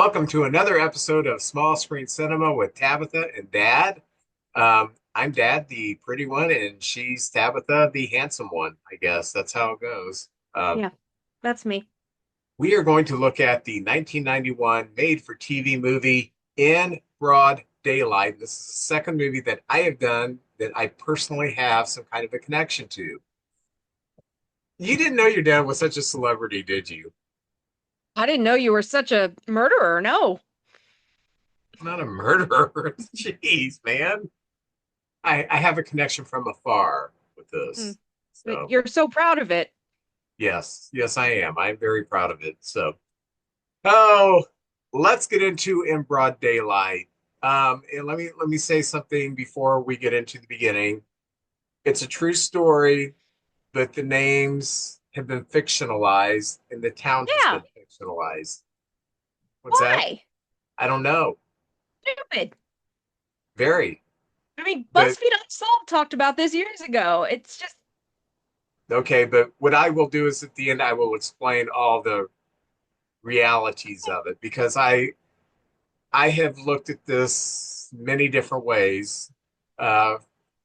Welcome to another episode of Small Screen Cinema with Tabitha and Dad. I'm Dad, the pretty one, and she's Tabitha, the handsome one. I guess that's how it goes. Um, Yeah, that's me. we are going to look at the 1991 made-for-TV movie In Broad Daylight. This is the second movie that I have done that I personally have some kind of a connection to. You didn't know your dad was such a celebrity, did you? I didn't know you were such a murderer. No. I'm not a murderer. Jeez, man. I have a connection from afar with Mm. this. But So you're so proud of it. yes, I am. I'm very proud of it. So oh, let's get into In Broad Daylight. And let me say something before we get into the beginning. It's a true story, but the names have been fictionalized and the town has Yeah. been fictionalized. What's that? Why? I don't know. Stupid. Very. I mean, But BuzzFeed Unsolved talked about this years ago. It's just, okay, but what I will do is at the end I will explain all the realities of it because I have looked at this many different ways. Uh,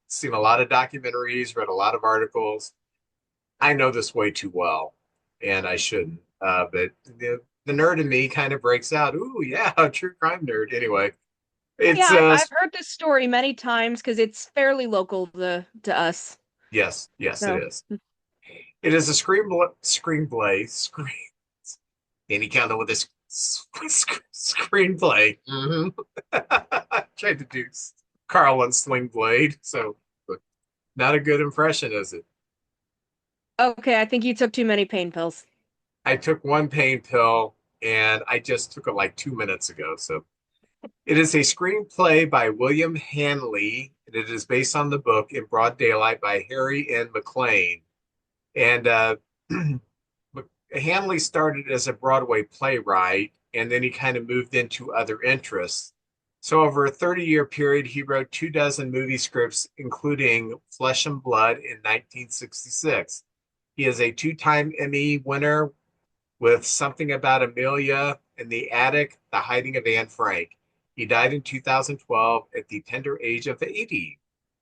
Seen a lot of documentaries, read a lot of articles. I know this way too well, and I shouldn't. But the nerd in me kind of breaks out. Ooh, yeah, a true crime nerd. Anyway, yeah, it's I've heard this story many times because it's fairly local to us. yes, it So, is. It is a screenplay. Any kind of with this screenplay. Tried to do Carl and Sling Blade, so not a good impression, is it? okay, I think you took too many pain pills. I took one pain pill and I just took it like 2 minutes ago. So it is a screenplay by William Hanley, and it is based on the book In Broad Daylight by Harry N. McLean. And Hanley started as a Broadway playwright, and then he kind of moved into other interests. So over a 30-year period, he wrote 24 movie scripts, including Flesh and Blood in 1966. He is a two-time Emmy winner with Something About Amelia, In the Attic, The Hiding of Anne Frank. He died in 2012 at the tender age of 80.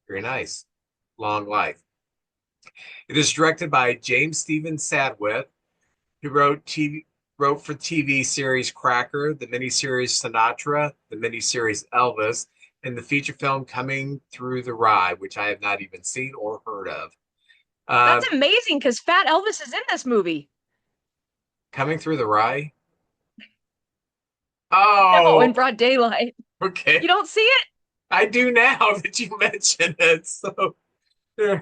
Very nice. Long life. It is directed by James Stephen Sadwith. He wrote for TV series Cracker, the miniseries Sinatra, the miniseries Elvis, and the feature film Coming Through the Rye, which I have not even seen or heard of. Uh, That's amazing because Fat Elvis is in this movie. Coming Through the Rye? No, in Oh, broad daylight. okay. You don't see it? I do now that you mention it. So, yeah,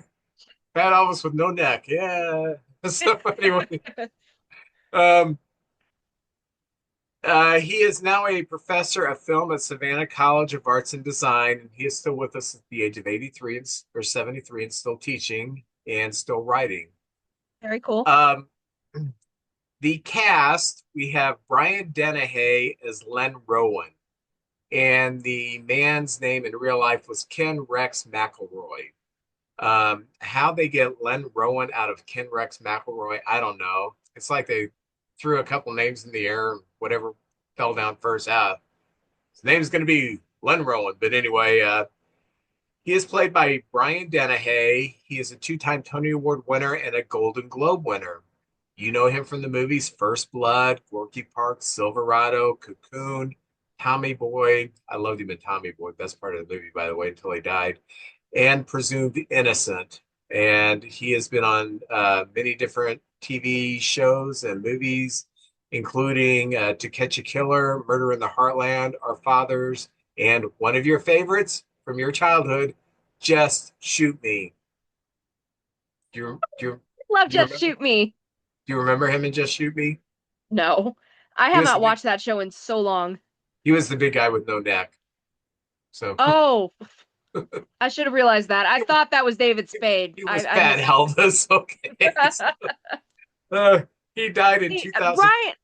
Fat Elvis with no neck. Yeah. So anyway, um, he is now a professor of film at Savannah College of Arts and Design, and he is still with us at the age of 83 or 73 and still teaching and still writing. Very cool. Um, the cast, we have Brian Dennehy as Len Rowan, and the man's name in real life was Ken Rex McElroy. How they get Len Rowan out of Ken Rex McElroy, I don't know. It's like they threw a couple names in the air, and whatever fell down first. His name's going to be Len Rowan. But anyway, he is played by Brian Dennehy. He is a two-time Tony Award winner and a Golden Globe winner. You know him from the movies First Blood, Gorky Park, Silverado, Cocoon, Tommy Boy. I loved him in Tommy Boy, best part of the movie, by the way, until he died, and Presumed Innocent. And he has been on many different TV shows and movies, including To Catch a Killer, Murder in the Heartland, Our Fathers, and one of your favorites from your childhood, Just Shoot Me. Love Do you Just remember? Shoot Me. Do you remember him in Just Shoot Me? No, I He have was the not big watched that show in so long. he was the big guy with no neck. So Oh, I should have realized that. I thought that was David Spade. he was I Fat missed. Elvis. Okay. Uh, he died in See, 2000. Brian.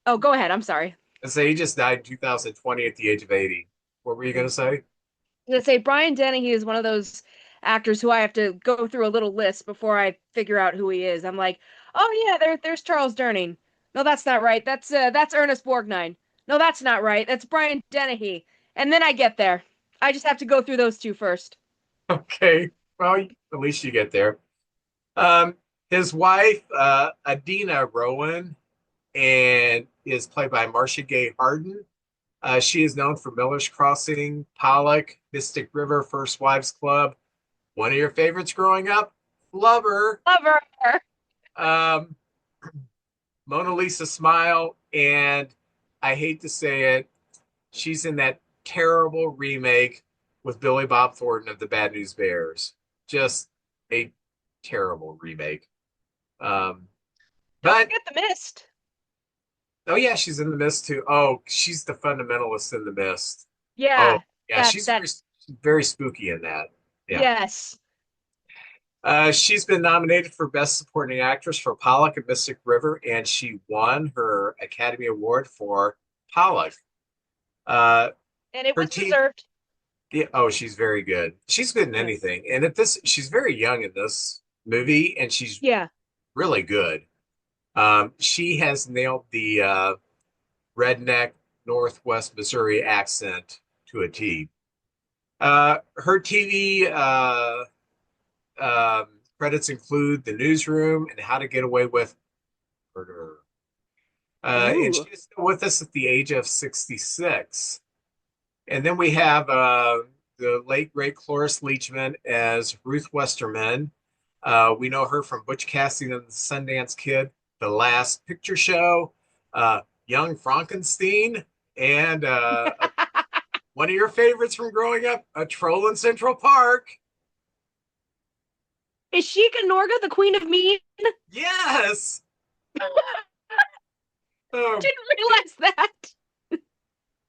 Oh, go ahead. I'm sorry. I say he just died in 2020 at the age of 80. What were you going to say? I was gonna say Brian Dennehy is one of those actors who I have to go through a little list before I figure out who he is. I'm like, oh yeah, there's Charles Durning. No, that's not right. That's Ernest Borgnine. No, that's not right. That's Brian Dennehy. And then I get there. I just have to go through those two first. Okay. Well, at least you get there. Um, his wife, Adina Rowan, and is played by Marcia Gay Harden. She is known for Miller's Crossing, Pollock, Mystic River, First Wives Club. One of your favorites growing up? Lover, Love her. um, Mona Lisa Smile, and I hate to say it, she's in that terrible remake with Billy Bob Thornton of the Bad News Bears. Just a terrible remake. Um, Don't but forget the mist. oh yeah, she's in the mist too. Oh, she's the fundamentalist in the mist. Oh Yeah, yeah, that she's that very spooky in that. Yeah. yes. She's been nominated for Best Supporting Actress for Pollock and Mystic River, and she won her Academy Award for Pollock. Uh, And it her was team, deserved. yeah, oh, she's very good. She's good in Yes. anything, and at this, she's very young in this movie, and she's Yeah. really good. She has nailed the redneck Northwest Missouri accent to a T. Her TV credits include The Newsroom and How to Get Away with Murder. And Ooh. she is still with us at the age of 66. And then we have the late, great Cloris Leachman as Ruth Westerman. We know her from Butch Cassidy and the Sundance Kid, The Last Picture Show, Young Frankenstein, and one of your favorites from growing up, A Troll in Central Park. Is she Ganorga, the Queen of Mean? Yes. Um, Didn't realize that.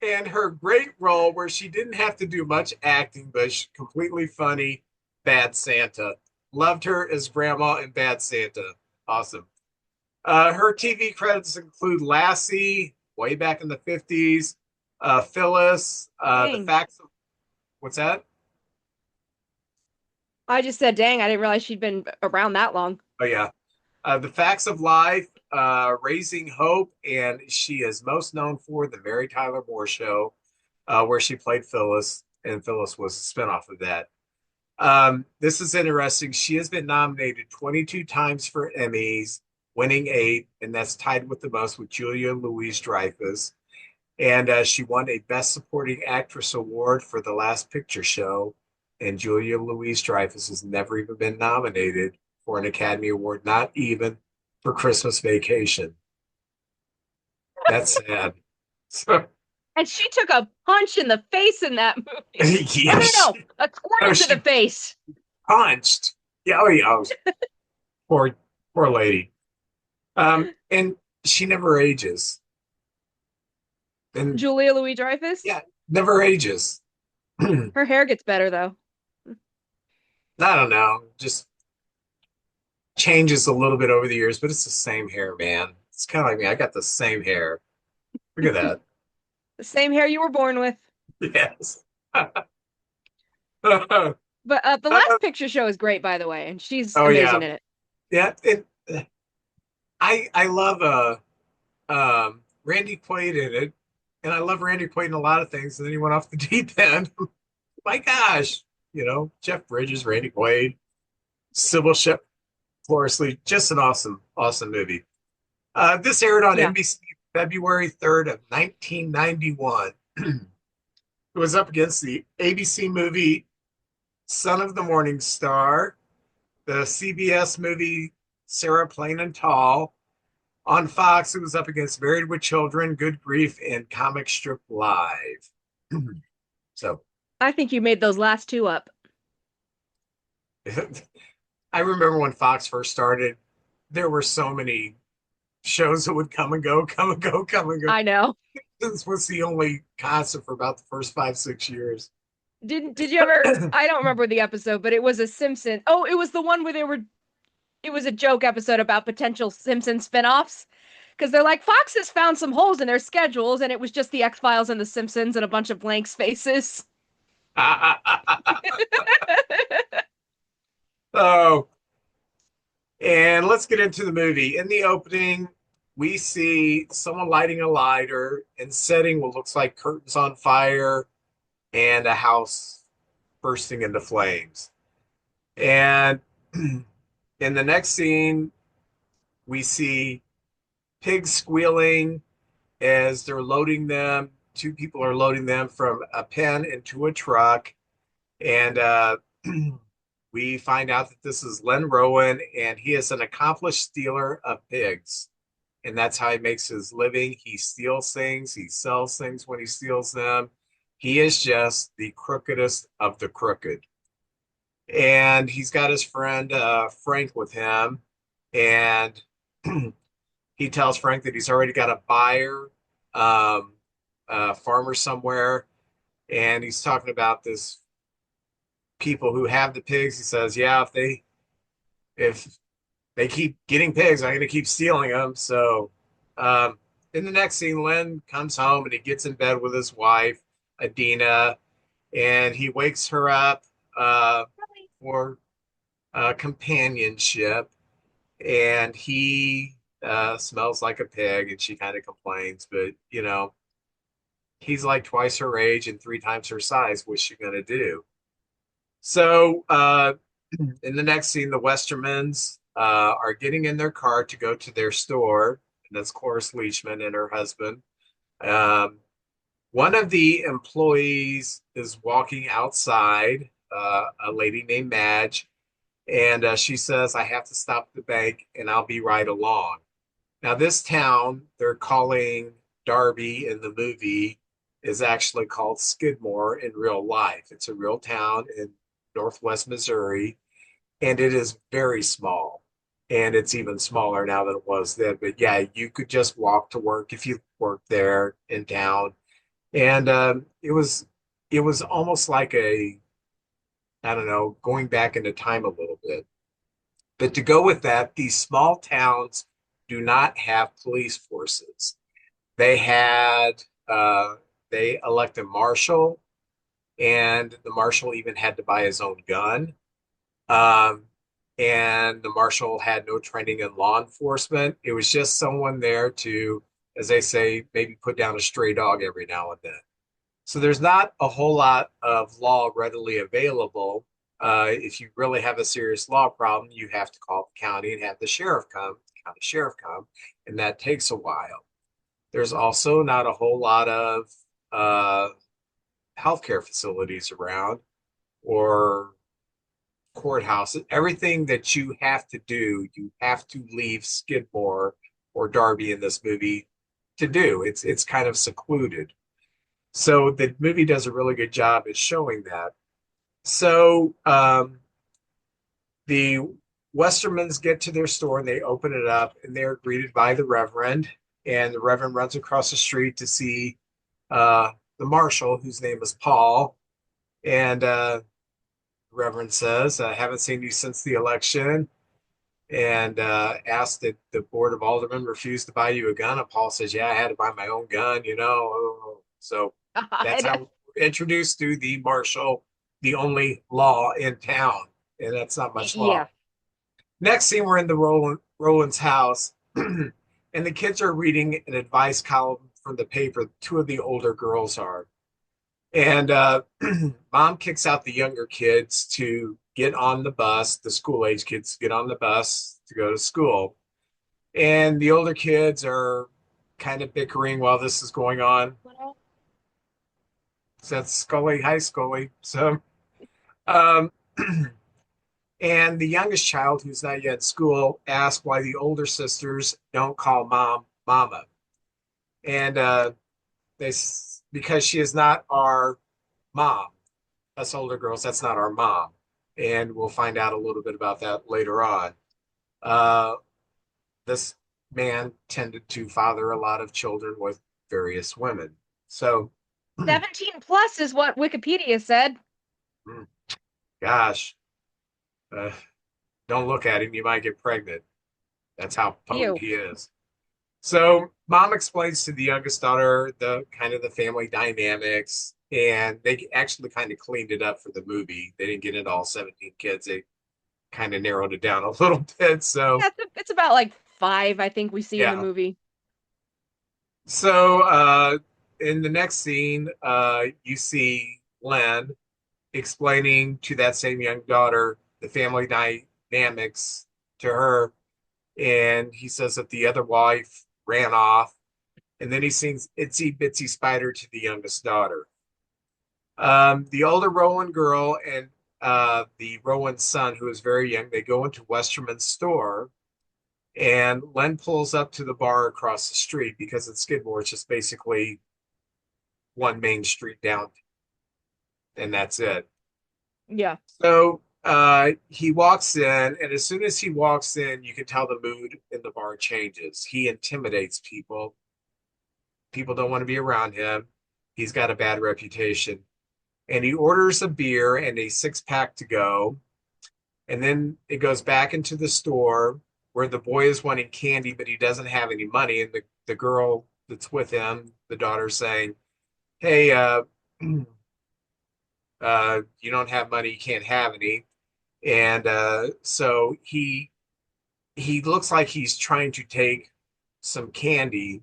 and her great role where she didn't have to do much acting, but she's completely funny, Bad Santa. Loved her as Grandma in Bad Santa. Awesome. Her TV credits include Lassie, way back in the 50s, Phyllis, The Dang. Facts of, what's that? I just said, dang, I didn't realize she'd been around that long. Oh, yeah. The Facts of Life, Raising Hope, and she is most known for The Mary Tyler Moore Show, where she played Phyllis, and Phyllis was a spinoff of that. This is interesting. She has been nominated 22 times for Emmys, winning eight, and that's tied with the most with Julia Louis-Dreyfus. And she won a Best Supporting Actress award for The Last Picture Show. And Julia Louis-Dreyfus has never even been nominated for an Academy Award, not even for Christmas Vacation. That's sad. So, And she took a punch in the face in that movie. Or yeah, no, no, a no, squirrel to the she face. punched. Yeah, oh yeah, poor, poor lady. And she never ages. And Julia Louis Dreyfus. yeah, never ages. I Her hair gets better though. don't know, just changes a little bit over the years, but it's the same hair, man. It's kind of like me. I got the same hair. Look at The same hair you were born with. that. Yes. Oh But the last picture show is great, by the way, and she's yeah, amazing in it. yeah. I love Randy Quaid in it, and I love Randy Quaid in a lot of things. And then he went off the deep end. My gosh, Jeff Bridges, Randy Quaid, Sybil Shep, Cloris Lee, just an awesome, awesome movie. This aired on Yeah. NBC February 3rd of 1991. It was up against the ABC movie Son of the Morning Star, the CBS movie Sarah Plain and Tall. On Fox, it was up against Married with Children, Good Grief, and Comic Strip Live. So I think you made those last two up. I remember when Fox first started, there were so many shows that would come and go, come and go, come and go. I know. This was the only constant for about the first 5, 6 years. Did you ever I don't remember the episode, but it was a Simpson. Oh, it was the one where it was a joke episode about potential Simpson spinoffs. Because they're like, Fox has found some holes in their schedules, and it was just the X-Files and the Simpsons and a bunch of blank spaces. Oh, and let's get into the movie. In the opening, we see someone lighting a lighter and setting what looks like curtains on fire and a house bursting into flames. And in the next scene, we see pigs squealing as they're loading them. Two people are loading them from a pen into a truck. And we find out that this is Len Rowan, and he is an accomplished stealer of pigs. And that's how he makes his living. He steals things, he sells things when he steals them. He is just the crookedest of the crooked. And he's got his friend Frank with him. And he tells Frank that he's already got a buyer, um, a farmer somewhere. And he's talking about this people who have the pigs. He says, yeah, if they keep getting pigs, I'm going to keep stealing them. So, in the next scene, Len comes home and he gets in bed with his wife, Adina, and he wakes her up for companionship. And he smells like a pig, and she kind of complains, but he's like twice her age and three times her size. What's she going to do? So, in the next scene, the Westermans are getting in their car to go to their store, and that's Cloris Leachman and her husband. Um, one of the employees is walking outside, a lady named Madge, and she says, I have to stop at the bank and I'll be right along. Now, this town they're calling Darby in the movie is actually called Skidmore in real life. It's a real town in Northwest Missouri, and it is very small. And it's even smaller now than it was then. But yeah, you could just walk to work if you worked there in town. And it was almost like I don't know, going back into time a little bit. But to go with that, these small towns do not have police forces. They had they elect a marshal, and the marshal even had to buy his own gun. Um, and the marshal had no training in law enforcement. It was just someone there to, as they say, maybe put down a stray dog every now and then. So there's not a whole lot of law readily available. If you really have a serious law problem, you have to call the county and have the county sheriff come, and that takes a while. There's also not a whole lot of uh, healthcare facilities around or courthouses. Everything that you have to do, you have to leave Skidmore or Darby in this movie to do. It's kind of secluded. So the movie does a really good job at showing that. So the Westermans get to their store and they open it up and they're greeted by the Reverend. And the Reverend runs across the street to see uh, the marshal, whose name is Paul. And the Reverend says, I haven't seen you since the election. And asked that the Board of Aldermen refused to buy you a gun. And Paul says, yeah, I had to buy my own gun. So that's God. how we're introduced to the marshal, the only law in town. And that's not much Yeah. law. Next scene, we're in the Rowan's house, and the kids are reading an advice column from the paper. Two of the older girls are. And mom kicks out the younger kids to get on the bus, the school age kids get on the bus to go to school. And the older kids are kind of bickering while this is going on. So that's Scully. Hi, Scully. So, um, and the youngest child, who's not yet in school, asks why the older sisters don't call mom mama. And they, because she is not our mom. Us older girls, that's not our mom. And we'll find out a little bit about that later on. Uh, this man tended to father a lot of children with various women. So, 17 plus is what Wikipedia said. gosh, uh, don't look at him. You might get pregnant. That's how potent Ew. he is. So, mom explains to the youngest daughter the kind of the family dynamics, and they actually kind of cleaned it up for the movie. They didn't get into all 17 kids. They kind of narrowed it down a little bit. So, Yeah, it's about like five, I think we see in the yeah. movie. So in the next scene, you see Len explaining to that same young daughter the family dynamics to her. And he says that the other wife ran off. And then he sings Itsy Bitsy Spider to the youngest daughter. The older Rowan girl and the Rowan son, who is very young, they go into Westerman's store. And Len pulls up to the bar across the street because in Skidmore, it's just basically one main street down, and that's it. Yeah. So he walks in, and as soon as he walks in, you can tell the mood in the bar changes. He intimidates people. People don't want to be around him. He's got a bad reputation. And he orders a beer and a six pack to go. And then it goes back into the store where the boy is wanting candy, but he doesn't have any money. And the girl that's with him, the daughter, saying, Hey, you don't have money, you can't have any. And so he looks like he's trying to take some candy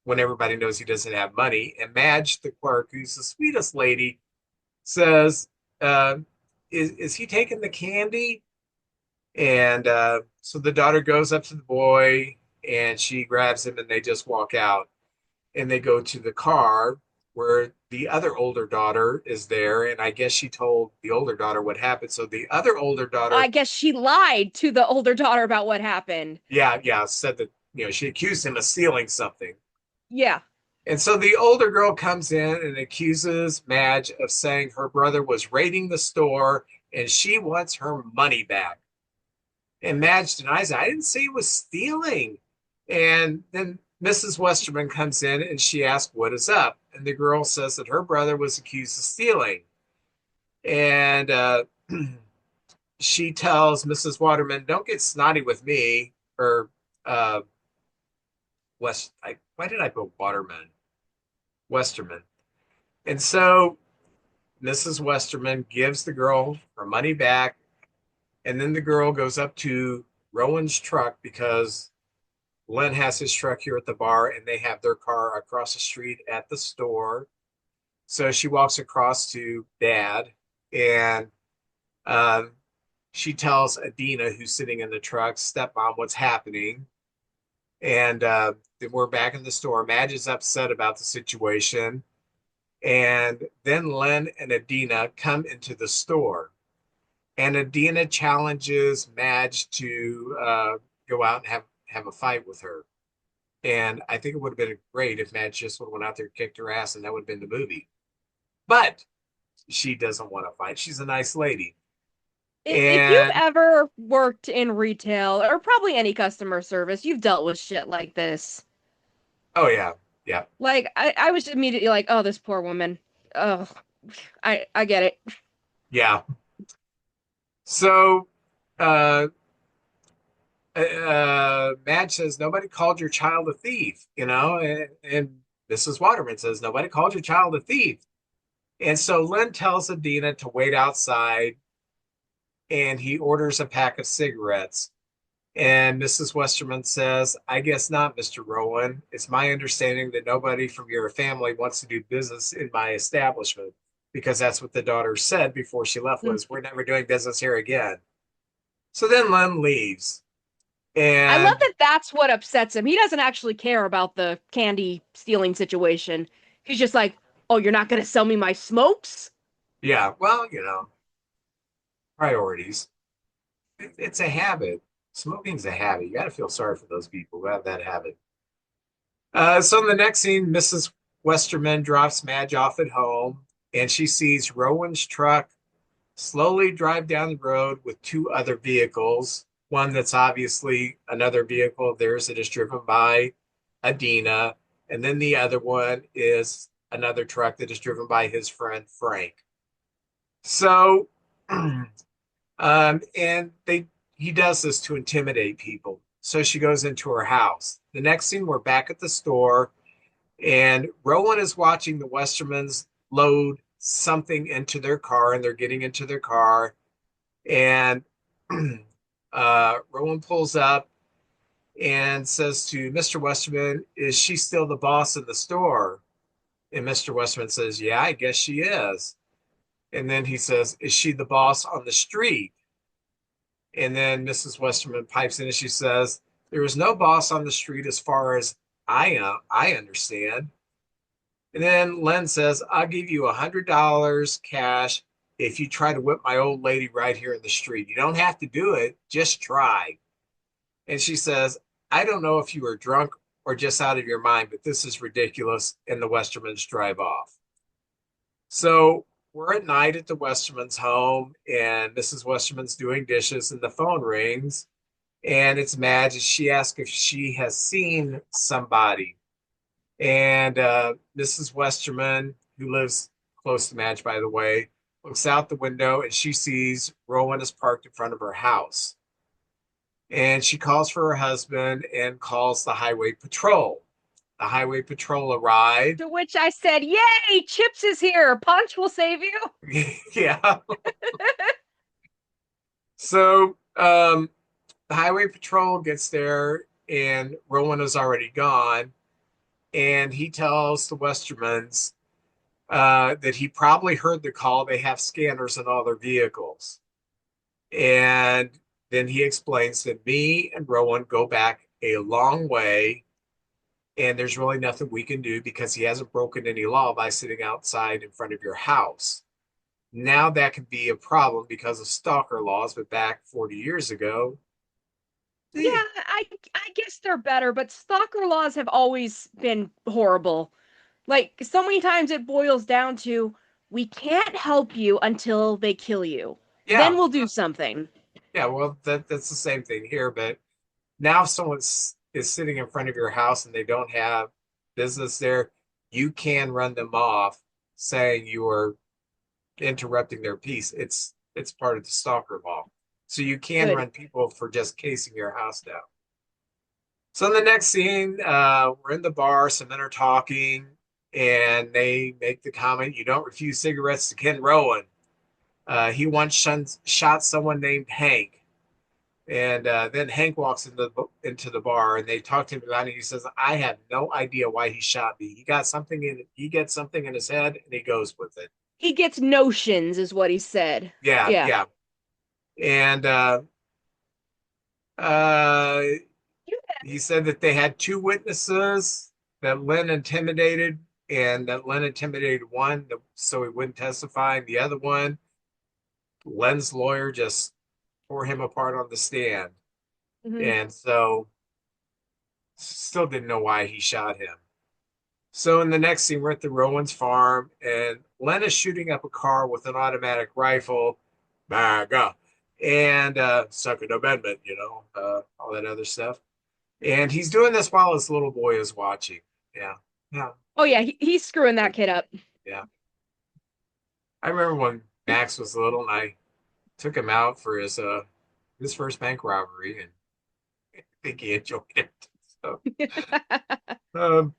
when everybody knows he doesn't have money. And Madge, the clerk, who's the sweetest lady, says, uh, is he taking the candy? And so the daughter goes up to the boy and she grabs him and they just walk out. And they go to the car where the other older daughter is there. And I guess she told the older daughter what happened. So the other older I daughter, guess she lied to the older daughter about what happened. yeah, said that, she accused him of stealing something. Yeah. And so the older girl comes in and accuses Madge of saying her brother was raiding the store and she wants her money back. And Madge denies it. I didn't say he was stealing. And then Mrs. Westerman comes in and she asks, What is up? And the girl says that her brother was accused of stealing. And she tells Mrs. Waterman, Don't get snotty with me. Or uh, why did I put Waterman? Westerman. And so Mrs. Westerman gives the girl her money back. And then the girl goes up to Rowan's truck because Len has his truck here at the bar and they have their car across the street at the store. So she walks across to Dad and um, she tells Adina, who's sitting in the truck, stepmom, what's happening. And then we're back in the store. Madge is upset about the situation. And then Len and Adina come into the store. And Adina challenges Madge to go out and have a fight with her. And I think it would have been great if Madge just would have went out there and kicked her ass, and that would have been the movie. But she doesn't want to fight. She's a nice lady. If you've And ever worked in retail or probably any customer service, you've dealt with shit like this. oh yeah, yeah, Like I was immediately like, oh, this poor woman. Oh, I get it. yeah. So uh, Madge says nobody called your child a thief, and Mrs. Waterman says nobody called your child a thief. And so Len tells Adina to wait outside and he orders a pack of cigarettes. And Mrs. Westerman says, I guess not, Mr. Rowan. It's my understanding that nobody from your family wants to do business in my establishment because that's what the daughter said before she left Mm. was, we're never doing business here again. So then Len leaves. I love And that that's what upsets him. He doesn't actually care about the candy stealing situation. He's just like, oh, you're not gonna sell me my smokes? yeah, well, priorities. It's a habit. Smoking's a habit. You got to feel sorry for those people who have that habit. So in the next scene, Mrs. Westerman drops Madge off at home, and she sees Rowan's truck slowly drive down the road with two other vehicles. One that's obviously another vehicle of theirs that is driven by Adina, and then the other one is another truck that is driven by his friend Frank. So, and he does this to intimidate people. So she goes into her house. The next scene, we're back at the store and Rowan is watching the Westermans load something into their car, and they're getting into their car. And Rowan pulls up, and says to Mr. Westerman, "Is she still the boss in the store?" And Mr. Westerman says, "Yeah, I guess she is." And then he says, "Is she the boss on the street?" And then Mrs. Westerman pipes in and she says, "There is no boss on the street as far as I understand." And then Len says, "I'll give you $100 cash if you try to whip my old lady right here in the street. You don't have to do it, just try." And she says, "I don't know if you are drunk or just out of your mind, but this is ridiculous." And the Westermans drive off. So we're at night at the Westermans' home, and Mrs. Westerman's doing dishes, and the phone rings, and it's Madge. She asks if she has seen somebody. And Mrs. Westerman, who lives close to Madge, by the way, looks out the window and she sees Rowan is parked in front of her house. And she calls for her husband and calls the highway patrol. The highway patrol arrived. To which I said, "Yay, Chips is here. Punch will save you." Yeah. So the highway patrol gets there and Rowan is already gone. And he tells the Westermans that he probably heard the call. They have scanners in all their vehicles. And then he explains that me and Rowan go back a long way, and there's really nothing we can do because he hasn't broken any law by sitting outside in front of your house. Now that can be a problem because of stalker laws, but back 40 years ago, Yeah, eh, I guess they're better, but stalker laws have always been horrible. Like so many times it boils down to we can't help you until they kill you. Then yeah, we'll do something. yeah, well, that's the same thing here. But now if someone is sitting in front of your house and they don't have business there, you can run them off saying you are interrupting their peace. It's part of the stalker law. So you can Good. run people for just casing your house down. So in the next scene, we're in the bar, some men are talking, and they make the comment, "You don't refuse cigarettes to Ken Rowan. He once shot someone named Hank." And then Hank walks into the bar, and they talk to him about it. He says, "I have no idea why he shot me. He gets something in his head, and he goes with it." He gets notions, is what he said. Yeah, Yeah. yeah. And uh, You he said that they had two witnesses that Lynn intimidated, and that Lynn intimidated one so he wouldn't testify, and the other one, Lynn's lawyer just tore him apart on the stand. Mhm. And so still didn't know why he shot him. So in the next scene, we're at the Rowan's farm, and Len is shooting up a car with an automatic rifle, MAGA, and Second Amendment, all that other stuff. And he's doing this while his little boy is watching. Yeah, yeah, Oh yeah, he's screwing that kid up. yeah. I remember when Max was little, and I took him out for his first bank robbery, and I think he enjoyed it. So, um,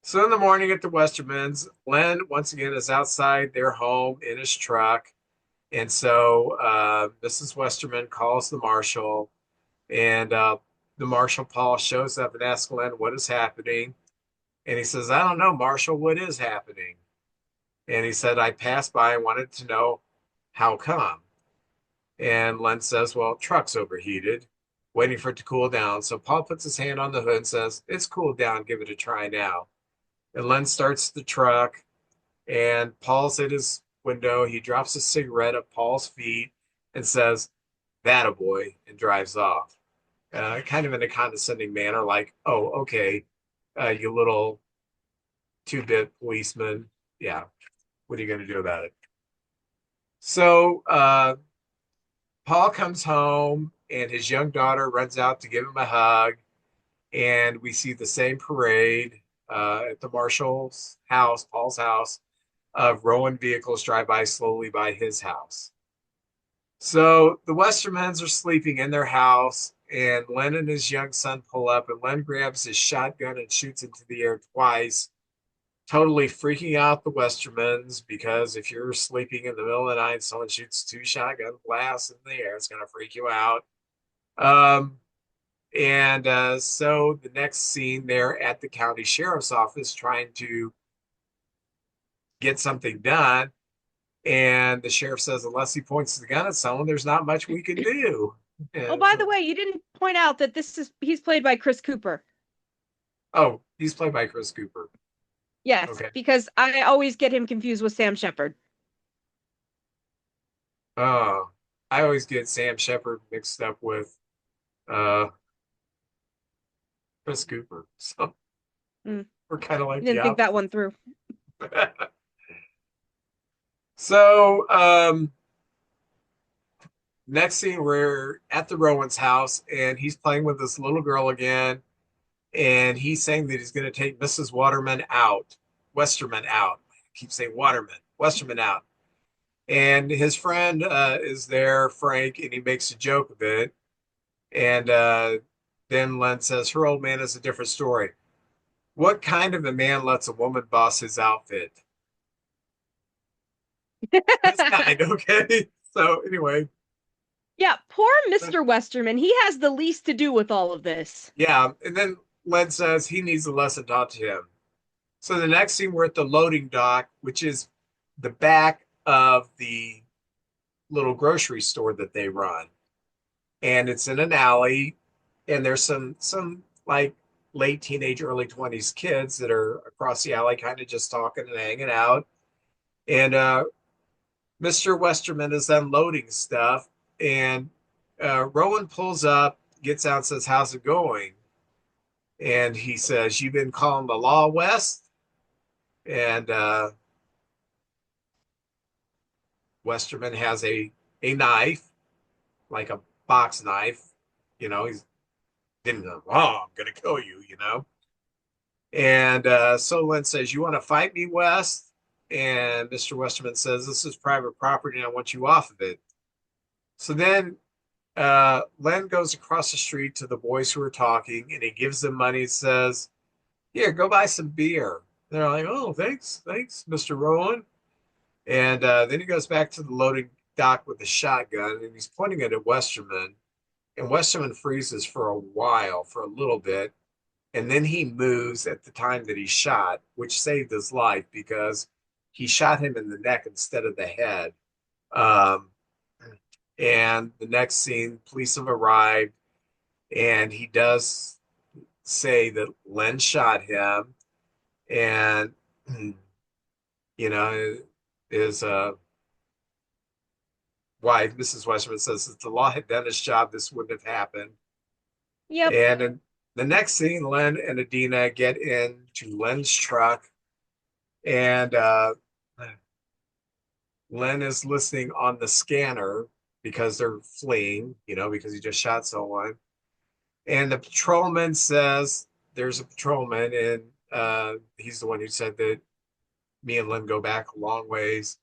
so in the morning at the Westermans, Len once again is outside their home in his truck. And so Mrs. Westerman calls the marshal, and the marshal Paul shows up and asks Len what is happening. And he says, "I don't know, Marshal, what is happening?" And he said, "I passed by and wanted to know how come." And Len says, "Well, truck's overheated, waiting for it to cool down." So Paul puts his hand on the hood and says, "It's cooled down, give it a try now." And Len starts the truck, and Paul's at his window. He drops a cigarette at Paul's feet and says, "That a boy," and drives off. Kind of in a condescending manner, like, "Oh, okay, you little two-bit policeman. Yeah, what are you going to do about it?" So Paul comes home, and his young daughter runs out to give him a hug, and we see the same parade at the marshal's house, Paul's house, of Rowan vehicles drive by slowly by his house. So the Westermans are sleeping in their house, and Len and his young son pull up, and Len grabs his shotgun and shoots into the air twice, totally freaking out the Westermans because if you're sleeping in the middle of the night and someone shoots two shotgun blasts in the air, it's going to freak you out. Um, And so the next scene, they're at the county sheriff's office trying to get something done. And the sheriff says, unless he points the gun at someone, there's not much we can do. Oh, And by the so, way, you didn't point out that this is he's played by Chris Cooper. oh, he's played by Chris Cooper. Yes, Okay. because I always get him confused with Sam Shepard. Oh, I always get Sam Shepard mixed up with uh, Chris Cooper. So Mm, we're kind of like the didn't think that opposite. one through. So, next scene, we're at the Rowan's house, and he's playing with this little girl again, and he's saying that he's going to take Mrs. Waterman out, Westerman out. I keep saying Waterman, Westerman out. And his friend is there, Frank, and he makes a joke of it. And then Len says, her old man is a different story. What kind of a man lets a woman boss his outfit? This kind, okay? So, anyway, Yeah, poor Mr. Westerman. He has the least to do with all of this. yeah. And then Len says he needs a lesson taught to him. So the next scene, we're at the loading dock, which is the back of the little grocery store that they run. And it's in an alley, and there's some like late teenage, early 20s kids that are across the alley, kind of just talking and hanging out. And Mr. Westerman is unloading stuff, and Rowan pulls up, gets out, and says, "How's it going?" And he says, "You've been calling the law, West?" And Westerman has a knife, like a box knife. He's didn't go, oh, I'm gonna kill you. And so Len says, "You want to fight me, West?" And Mr. Westerman says, "This is private property and I want you off of it." So then Len goes across the street to the boys who are talking and he gives them money and says, "Here, go buy some beer." They're like, "Oh, thanks, Mr. Rowan." And then he goes back to the loading dock with a shotgun and he's pointing it at Westerman. And Westerman freezes for a while, for a little bit. And then he moves at the time that he shot, which saved his life because he shot him in the neck instead of the head. Um, and the next scene, police have arrived, and he does say that Len shot him. And, his wife, Mrs. Westerman, says if the law had done its job, this wouldn't have happened. Yep. And in the next scene, Len and Adina get into Len's truck, and Len is listening on the scanner because they're fleeing, because he just shot someone. And the patrolman says there's a patrolman, and he's the one who said that me and Len go back a long ways.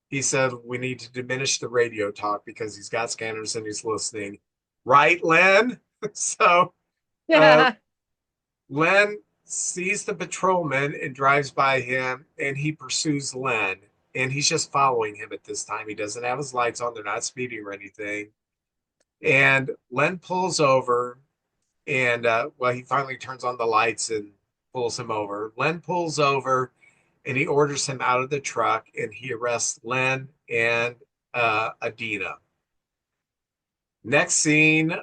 He said we need to diminish the radio talk because he's got scanners and he's listening. Right, Len? So uh, Yeah. Len sees the patrolman and drives by him, and he pursues Len. And he's just following him at this time. He doesn't have his lights on, they're not speeding or anything. And Len pulls over, and well, he finally turns on the lights and pulls him over. Len pulls over, and he orders him out of the truck, and he arrests Len and Adina. Next scene,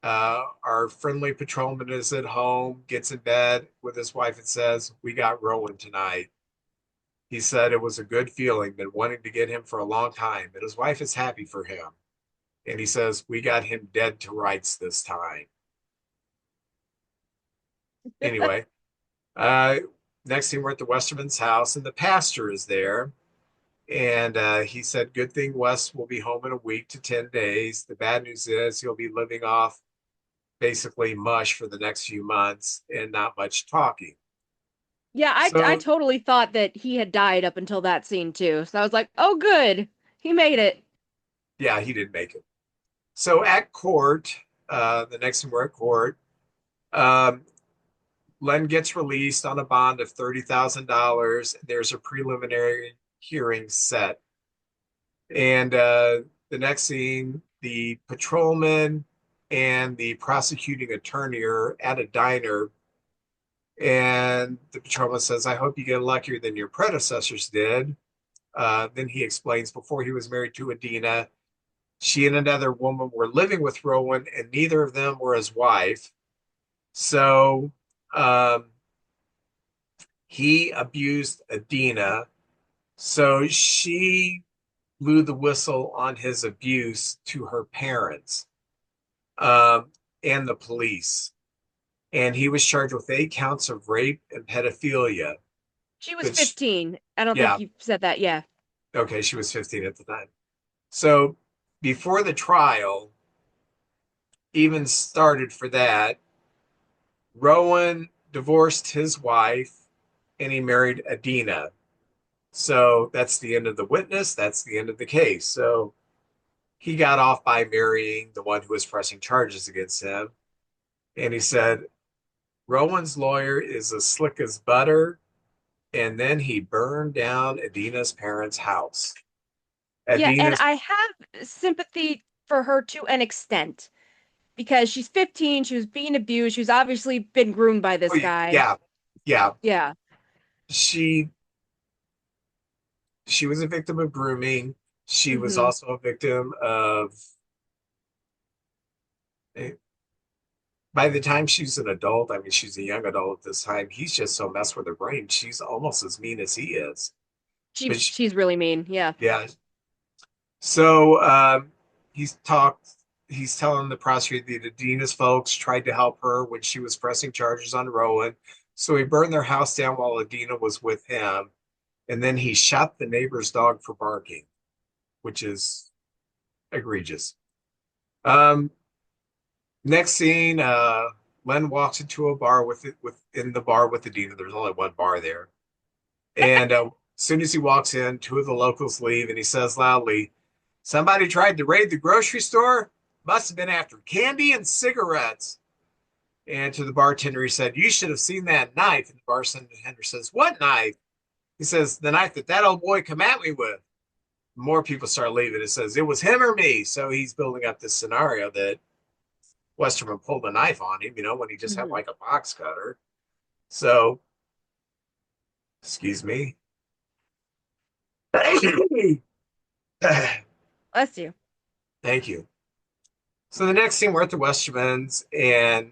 our friendly patrolman is at home, gets in bed with his wife, and says, "We got Rowan tonight." He said it was a good feeling, been wanting to get him for a long time, and his wife is happy for him. And he says, "We got him dead to rights this time." Anyway, uh, next thing we're at the Westerman's house, and the pastor is there. And he said, "Good thing Wes will be home in a week to 10 days. The bad news is he'll be living off basically mush for the next few months and not much talking." Yeah, I So, totally thought that he had died up until that scene too. So I was like, "Oh good. He made it." yeah, he didn't make it. So at court, the next time we're at court, um, Len gets released on a bond of $30,000. There's a preliminary hearing set. And the next scene, the patrolman and the prosecuting attorney are at a diner, and the patrolman says, I hope you get luckier than your predecessors did. Then he explains before he was married to Adina, she and another woman were living with Rowan, and neither of them were his wife. So um, he abused Adina. So she blew the whistle on his abuse to her parents um, and the police. And he was charged with 8 counts of rape and pedophilia. She was Which, 15. I don't think yeah, you said that. Yeah. okay, she was 15 at the time. So before the trial even started for that, Rowan divorced his wife and he married Adina. So that's the end of the witness. That's the end of the case. So he got off by marrying the one who was pressing charges against him. And he said, Rowan's lawyer is as slick as butter. And then he burned down Adina's parents' house. Yeah, and Adina's, I have sympathy for her to an extent because she's 15, she was being abused, she's obviously been groomed by oh, this guy. yeah, yeah. Yeah. She she was a victim of grooming. She was Hmm. also a victim of, by the time she's an adult, I mean, she's a young adult at this time, he's just so messed with her brain. She's almost as mean as he is. But She's really mean. Yeah. yeah. So he's talked, he's telling the prosecutor that Adina's folks tried to help her when she was pressing charges on Rowan. So he burned their house down while Adina was with him. And then he shot the neighbor's dog for barking, which is egregious. Um, Next scene, Len walks into a bar in the bar with Adina. There's only one bar there. And as soon as he walks in, two of the locals leave, and he says loudly, somebody tried to raid the grocery store? Must have been after candy and cigarettes. And to the bartender, he said, you should have seen that knife. And the bartender says, what knife? He says, the knife that old boy come at me with. More people start leaving. It says, it was him or me. So he's building up this scenario that Westerman pulled a knife on him, when he just had Hmm. like a box cutter. So, excuse me. Bless you. Thank you. So the next scene, we're at the Westermans, and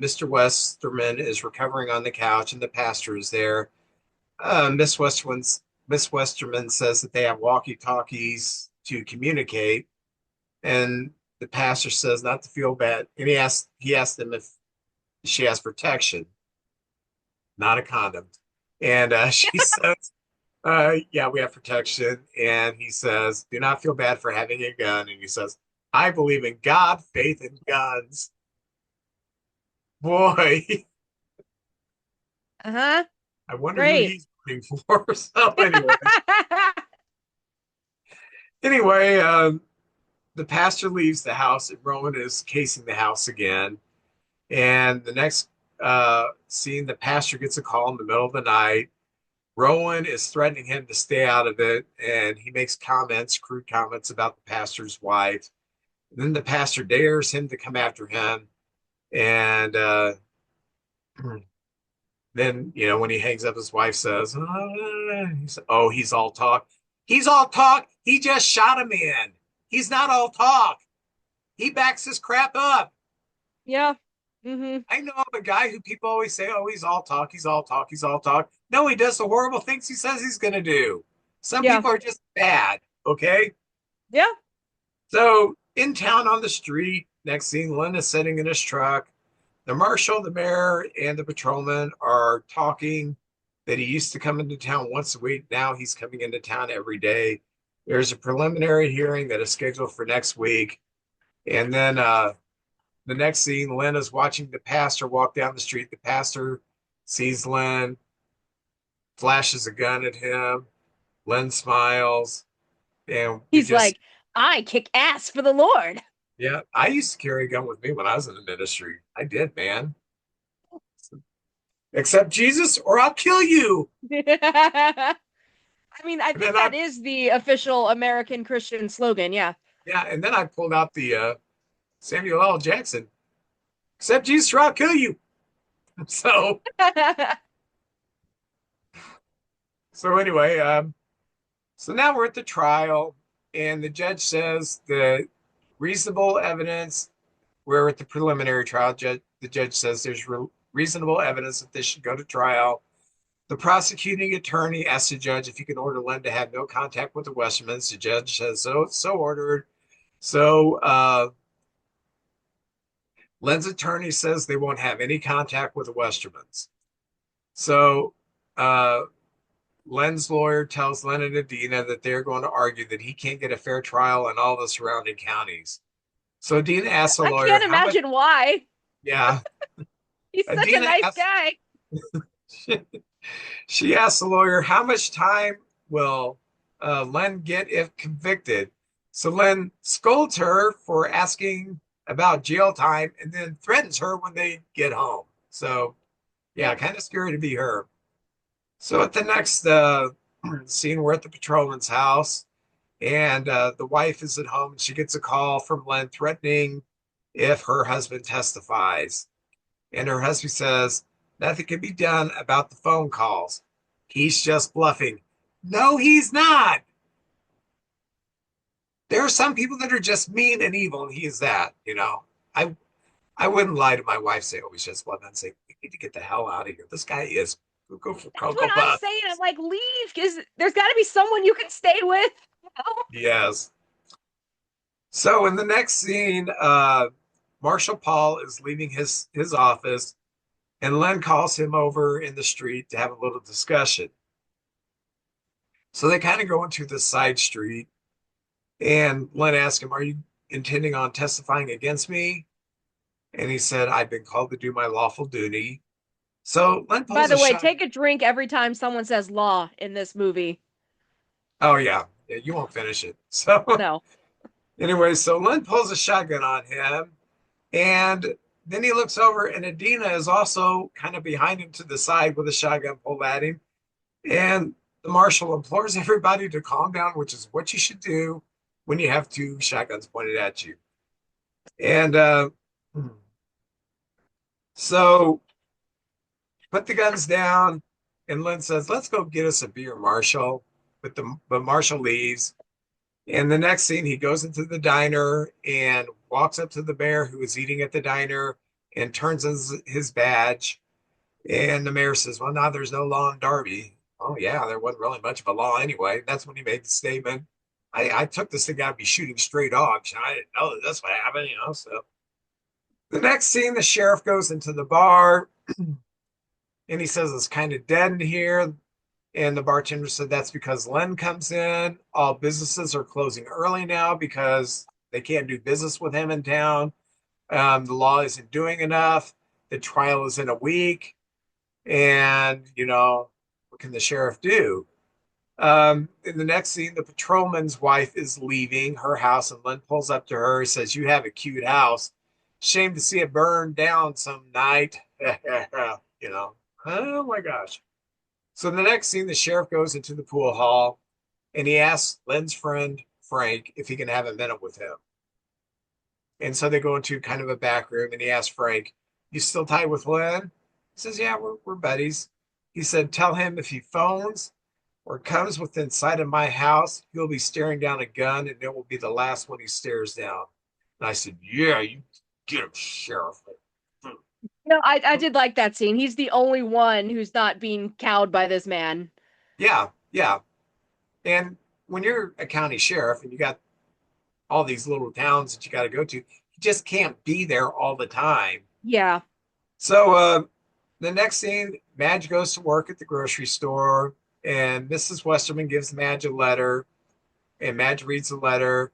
Mr. Westerman is recovering on the couch, and the pastor is there. Miss Westerman says that they have walkie-talkies to communicate, and the pastor says not to feel bad, and he asked them if she has protection, not a condom, and she says, yeah, we have protection, and he says, do not feel bad for having a gun, and he says, I believe in God, faith, and guns. Boy, Uh-huh. I wonder who Great. he's rooting for. So anyway, the pastor leaves the house, and Rowan is casing the house again. And the next scene, the pastor gets a call in the middle of the night. Rowan is threatening him to stay out of it, and he makes comments, crude comments about the pastor's wife. And then the pastor dares him to come after him, and then, when he hangs up, his wife says, oh, he's all talk. He's all talk. He just shot a man. He's not all talk. He backs his crap up. Yeah. Hmm. I know of a guy who people always say, oh, he's all talk. He's all talk. He's all talk. No, he does the horrible things he says he's going to do. Some Yeah. people are just bad. Okay. Yeah. So in town on the street, next scene, Lynn is sitting in his truck. The marshal, the mayor, and the patrolman are talking that he used to come into town once a week. Now he's coming into town every day. There's a preliminary hearing that is scheduled for next week. And then the next scene, Lynn is watching the pastor walk down the street. The pastor sees Lynn, flashes a gun at him. Lynn smiles, and we He's just, like, I kick ass for the Lord. yeah, I used to carry a gun with me when I was in the ministry. I did, man. Accept Jesus or I'll kill you. I mean, I And think then that is the official American Christian slogan. Yeah. yeah, and then I pulled out Samuel L. Jackson. Except Jesus, or I'll kill you. So, so anyway, so now we're at the trial, and the judge says the reasonable evidence. We're at the preliminary trial. The judge says there's reasonable evidence that this should go to trial. The prosecuting attorney asked the judge if he can order Len to have no contact with the Westermans. The judge says so ordered. So Len's attorney says they won't have any contact with the Westermans. So uh, Len's lawyer tells Len and Adina that they're going to argue that he can't get a fair trial in all the surrounding counties. So Adina asks the I lawyer can't how much. imagine why. Yeah, He's such a Adina nice asks. guy. She asks the lawyer how much time will Len get if convicted. So Len scolds her for asking about jail time and then threatens her when they get home. So yeah, Yep. kind of scary to be her. So at the next scene, we're at the patrolman's house, and the wife is at home. She gets a call from Len threatening if her husband testifies. And her husband says, nothing can be done about the phone calls. He's just bluffing. No, he's not. There are some people that are just mean and evil, and he is that, you know. I wouldn't lie to my wife, say, oh, he's just bluffing, and say, we need to get the hell out of here. This guy is go for That's what Cocoa I'm Puff. saying. I'm like, leave, because there's got to be someone you can stay with. You know? Yes. So in the next scene, Marshall Paul is leaving his office, and Len calls him over in the street to have a little discussion. So they kind of go into the side street, and Len asks him, are you intending on testifying against me? And he said, I've been called to do my lawful duty. So Len By pulls a the way, shot. take a drink every time someone says law in this movie. Oh, yeah. Yeah, you won't finish it. So No. anyway, so Len pulls a shotgun on him, and then he looks over, and Adina is also kind of behind him to the side with a shotgun pulled at him. And the marshal implores everybody to calm down, which is what you should do when you have two shotguns pointed at you. And so put the guns down, and Lynn says, let's go get us a beer, Marshall. But Marshall leaves. And the next scene, he goes into the diner and walks up to the mayor who is eating at the diner and turns his badge. And the mayor says, well, now there's no law in Derby. Oh, yeah, there wasn't really much of a law anyway. That's when he made the statement. I took this thing out to be shooting straight dogs. I didn't know that this would happen, you know. So the next scene, the sheriff goes into the bar and he says it's kind of dead in here. And the bartender said that's because Len comes in. All businesses are closing early now because they can't do business with him in town. The law isn't doing enough. The trial is in a week. And, you know, what can the sheriff do? In the next scene, the patrolman's wife is leaving her house, and Len pulls up to her and says, you have a cute house. Shame to see it burn down some night. You know, oh my gosh. So the next scene, the sheriff goes into the pool hall and he asks Len's friend Frank if he can have a minute with him. And so they go into kind of a back room and he asks Frank, you still tight with Len? He says, yeah, we're buddies. He said, tell him if he phones or comes within sight of my house, he'll be staring down a gun and it will be the last one he stares down. And I said, yeah, you get him, sheriff. No, I did like that scene. He's the only one who's not being cowed by this man. Yeah, yeah. And when you're a county sheriff and you got all these little towns that you got to go to, you just can't be there all the time. Yeah. So the next scene, Madge goes to work at the grocery store, and Mrs. Westerman gives Madge a letter, and Madge reads the letter,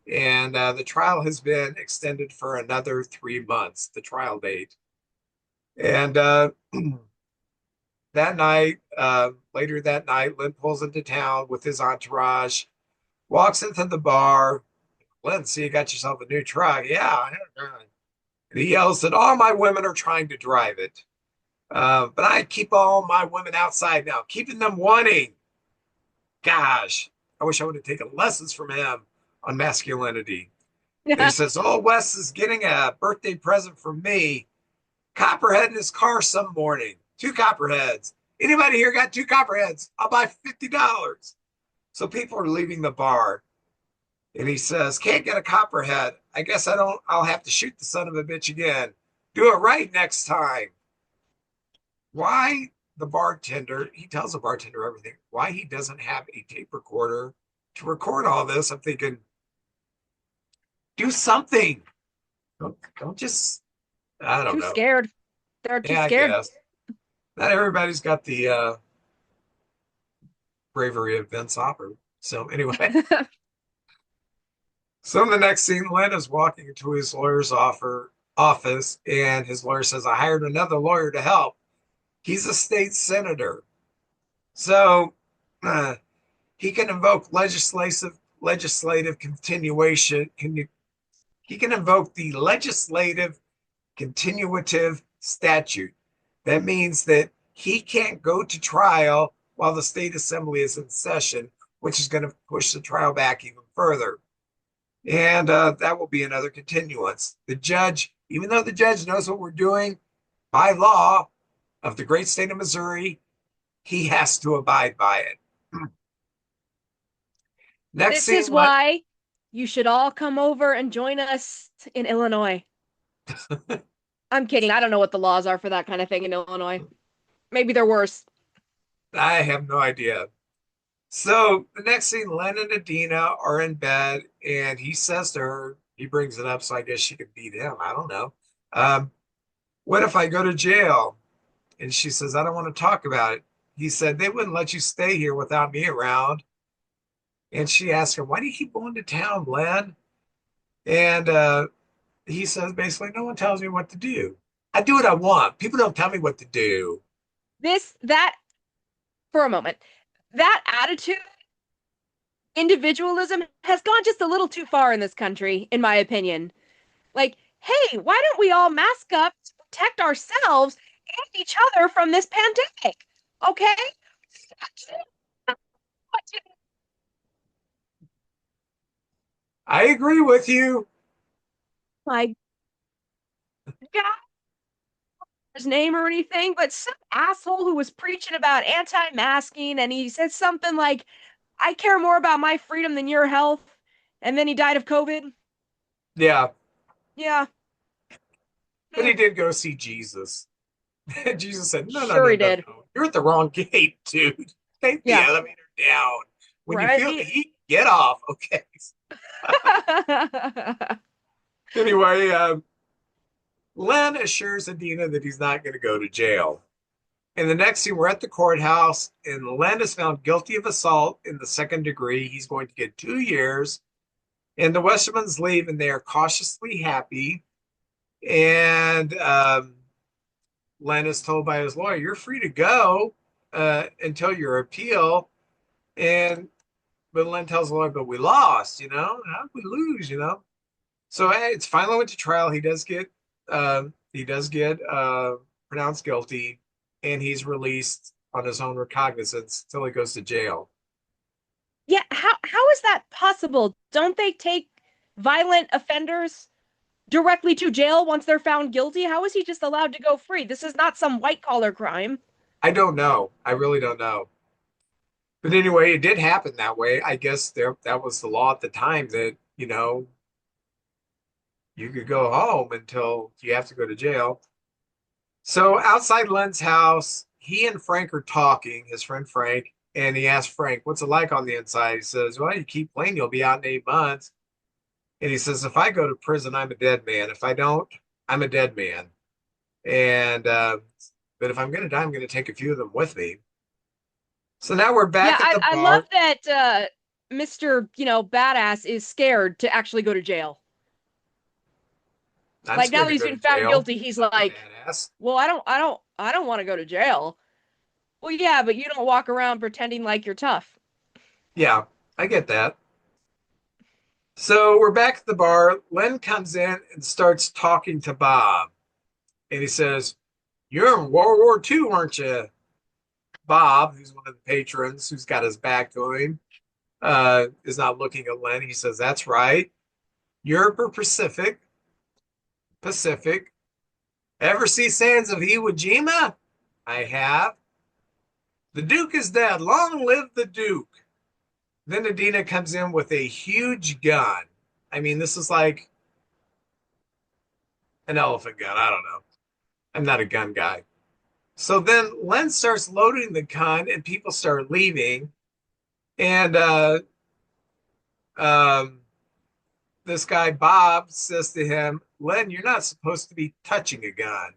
and the trial has been extended for another 3 months, the trial date. And that night, later that night, Lynn pulls into town with his entourage, walks into the bar. Lynn, see, you got yourself a new truck. Yeah. And he yells that all my women are trying to drive it. But I keep all my women outside now, keeping them wanting. Gosh, I wish I would have taken lessons from him on masculinity. And he says, "Oh, Wes is getting a birthday present from me. Copperhead in his car some morning. Two copperheads. Anybody here got two copperheads? I'll buy $50." So people are leaving the bar. And he says, "Can't get a copperhead. I guess I don't, I'll have to shoot the son of a bitch again. Do it right next time." Why the bartender, he tells the bartender everything, why he doesn't have a tape recorder to record all this. I'm thinking, do something. Don't just, I don't Too know. scared. They're too Yeah, I scared. guess. Not everybody's got the bravery of Vince Hopper. So anyway, so in the next scene, Len is walking into his lawyer's office, and his lawyer says, "I hired another lawyer to help. He's a state senator. So uh, he can invoke legislative continuation. He can invoke the legislative continuative statute. That means that he can't go to trial while the state assembly is in session, which is going to push the trial back even further. And that will be another continuance. The judge, even though the judge knows what we're doing by law of the great state of Missouri, he has to abide by it. Next This is scene, why you should all come over and join us in Illinois. I'm kidding. I don't know what the laws are for that kind of thing in Illinois. Maybe they're worse. I have no idea. So the next scene, Len and Adina are in bed, and he says to her, he brings it up, so I guess she could beat him. I don't know. Um, what if I go to jail? And she says, I don't want to talk about it. He said, they wouldn't let you stay here without me around. And she asked him, why do you keep going to town, Len? And he says, basically, no one tells me what to do. I do what I want. People don't tell me what to do. That, for a moment, that attitude, individualism has gone just a little too far in this country, in my opinion. Like, hey, why don't we all mask up to protect ourselves and each other from this pandemic? Okay? I agree with you. My God, his name or anything, but some asshole who was preaching about anti-masking and he said something like, I care more about my freedom than your health. And then he died of COVID. Yeah, Yeah, but he did go see Jesus. Jesus said, no, no, sure no, he no, did. no. You're at the wrong gate, dude. Take the Yeah, elevator down. When you feel the right? heat, get off. Okay. Anyway, Len assures Adina that he's not going to go to jail. And the next scene, we're at the courthouse, and Len is found guilty of assault in the second degree. He's going to get 2 years. And the Westermans leave, and they are cautiously happy. And Len is told by his lawyer, "You're free to go until your appeal." And but Len tells the lawyer, "But we lost, you know. How did we lose, you know?" So hey, it's finally went to trial. He does get pronounced guilty, and he's released on his own recognizance until he goes to jail. Yeah, how is that possible? Don't they take violent offenders directly to jail once they're found guilty? How is he just allowed to go free? This is not some white collar crime. I don't know. I really don't know. But anyway, it did happen that way. I guess that was the law at the time that, you could go home until you have to go to jail. So outside Len's house, he and Frank are talking, his friend Frank, and he asks Frank, what's it like on the inside? He says, well, you keep playing, you'll be out in 8 months. And he says, if I go to prison, I'm a dead man. If I don't, I'm a dead man. And, but if I'm going to die, I'm going to take a few of them with me. So now we're Yeah, back at I, the I love bar. that Mr. Badass is scared to actually go to jail. I'm Like now scared that to he's go to been found jail. guilty, he's I'm a like, badass. well, I don't want to go to jail. Well, yeah, but you don't walk around pretending like you're tough. Yeah, I get that. So we're back at the bar. Len comes in and starts talking to Bob. And he says, you're in World War II, weren't you? Bob, who's one of the patrons who's got his back to him, is not looking at Len. He says, that's right. Europe or Pacific? Pacific. Ever see Sands of Iwo Jima? I have. The Duke is dead. Long live the Duke. Then Adina comes in with a huge gun. I mean, this is like an elephant gun. I don't know. I'm not a gun guy. So then Len starts loading the gun and people start leaving. And um, this guy, Bob, says to him, Len, you're not supposed to be touching a gun.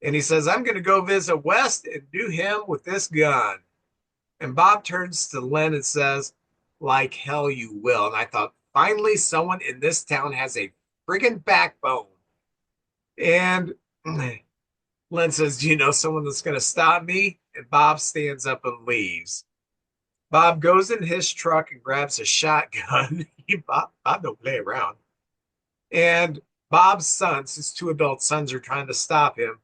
And he says, I'm going to go visit West and do him with this gun. And Bob turns to Len and says, like hell you will. And I thought, finally, someone in this town has a friggin' backbone. And Len says, do you know someone that's going to stop me? And Bob stands up and leaves. Bob goes in his truck and grabs a shotgun. Bob don't play around. And Bob's sons, his two adult sons, are trying to stop him.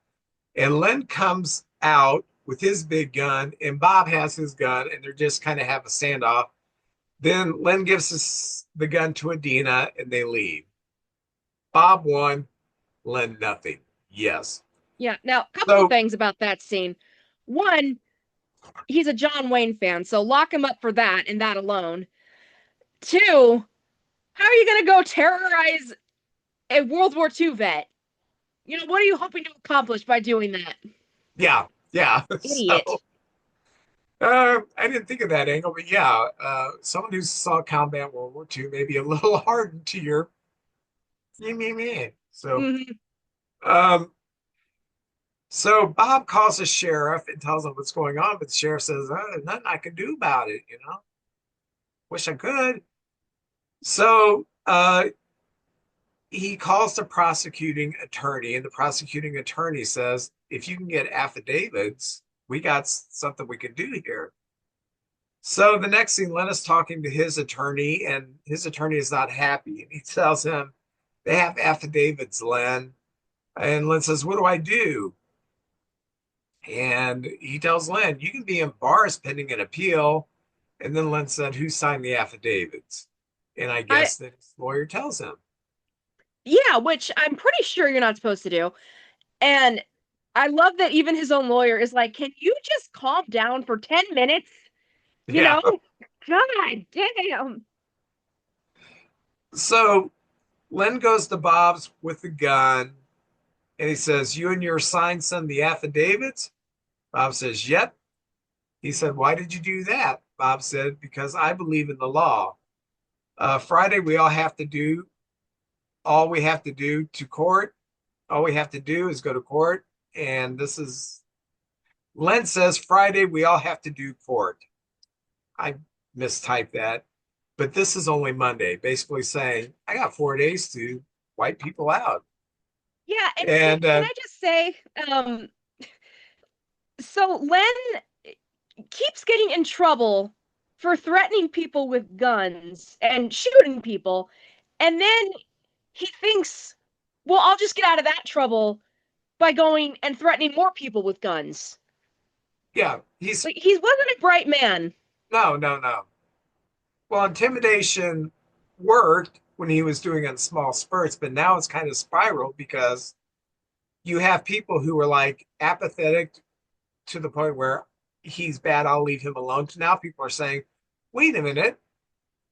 And Len comes out with his big gun, and Bob has his gun, and they're just kind of have a standoff. Then Len gives the gun to Adina, and they leave. Bob won, Len nothing. Yes. Yeah. Now, a couple of So, things about that scene. One, he's a John Wayne fan, so lock him up for that and that alone. Two, how are you going to go terrorize a World War II vet? What are you hoping to accomplish by doing that? yeah, yeah. Idiot. So, I didn't think of that angle, but yeah, someone who saw combat World War II may be a little hardened to your me. So, Mhm. um, so Bob calls the sheriff and tells him what's going on, but the sheriff says, there's nothing I can do about it, you know. Wish I could. So he calls the prosecuting attorney, and the prosecuting attorney says, if you can get affidavits, we got something we can do here. So the next scene, Len is talking to his attorney, and his attorney is not happy. And he tells him, they have affidavits, Len. And Len says, what do I do? And he tells Len, you can be in bars pending an appeal. And then Len said, who signed the affidavits? And I I guess that his lawyer tells him. Yeah, which I'm pretty sure you're not supposed to do. And I love that even his own lawyer is like, "Can you just calm down for 10 minutes?" You Yeah. know? God damn. So Len goes to Bob's with the gun and he says, you and your sign send the affidavits? Bob says, yep. He said, why did you do that? Bob said, because I believe in the law. Friday, all we have to do to court. All we have to do is go to court. And Len says, Friday, we all have to do court. I mistyped that, but this is only Monday, basically saying, I got 4 days to wipe people out. Yeah, and can And can I just say, um, so Len keeps getting in trouble for threatening people with guns and shooting people, and then he thinks, well, I'll just get out of that trouble by going and threatening more people with guns. yeah, he's Like he wasn't a bright man. no, no, no. Well, intimidation worked when he was doing it in small spurts, but now it's kind of spiraled because you have people who are like apathetic to the point where he's bad, I'll leave him alone. To now people are saying, wait a minute,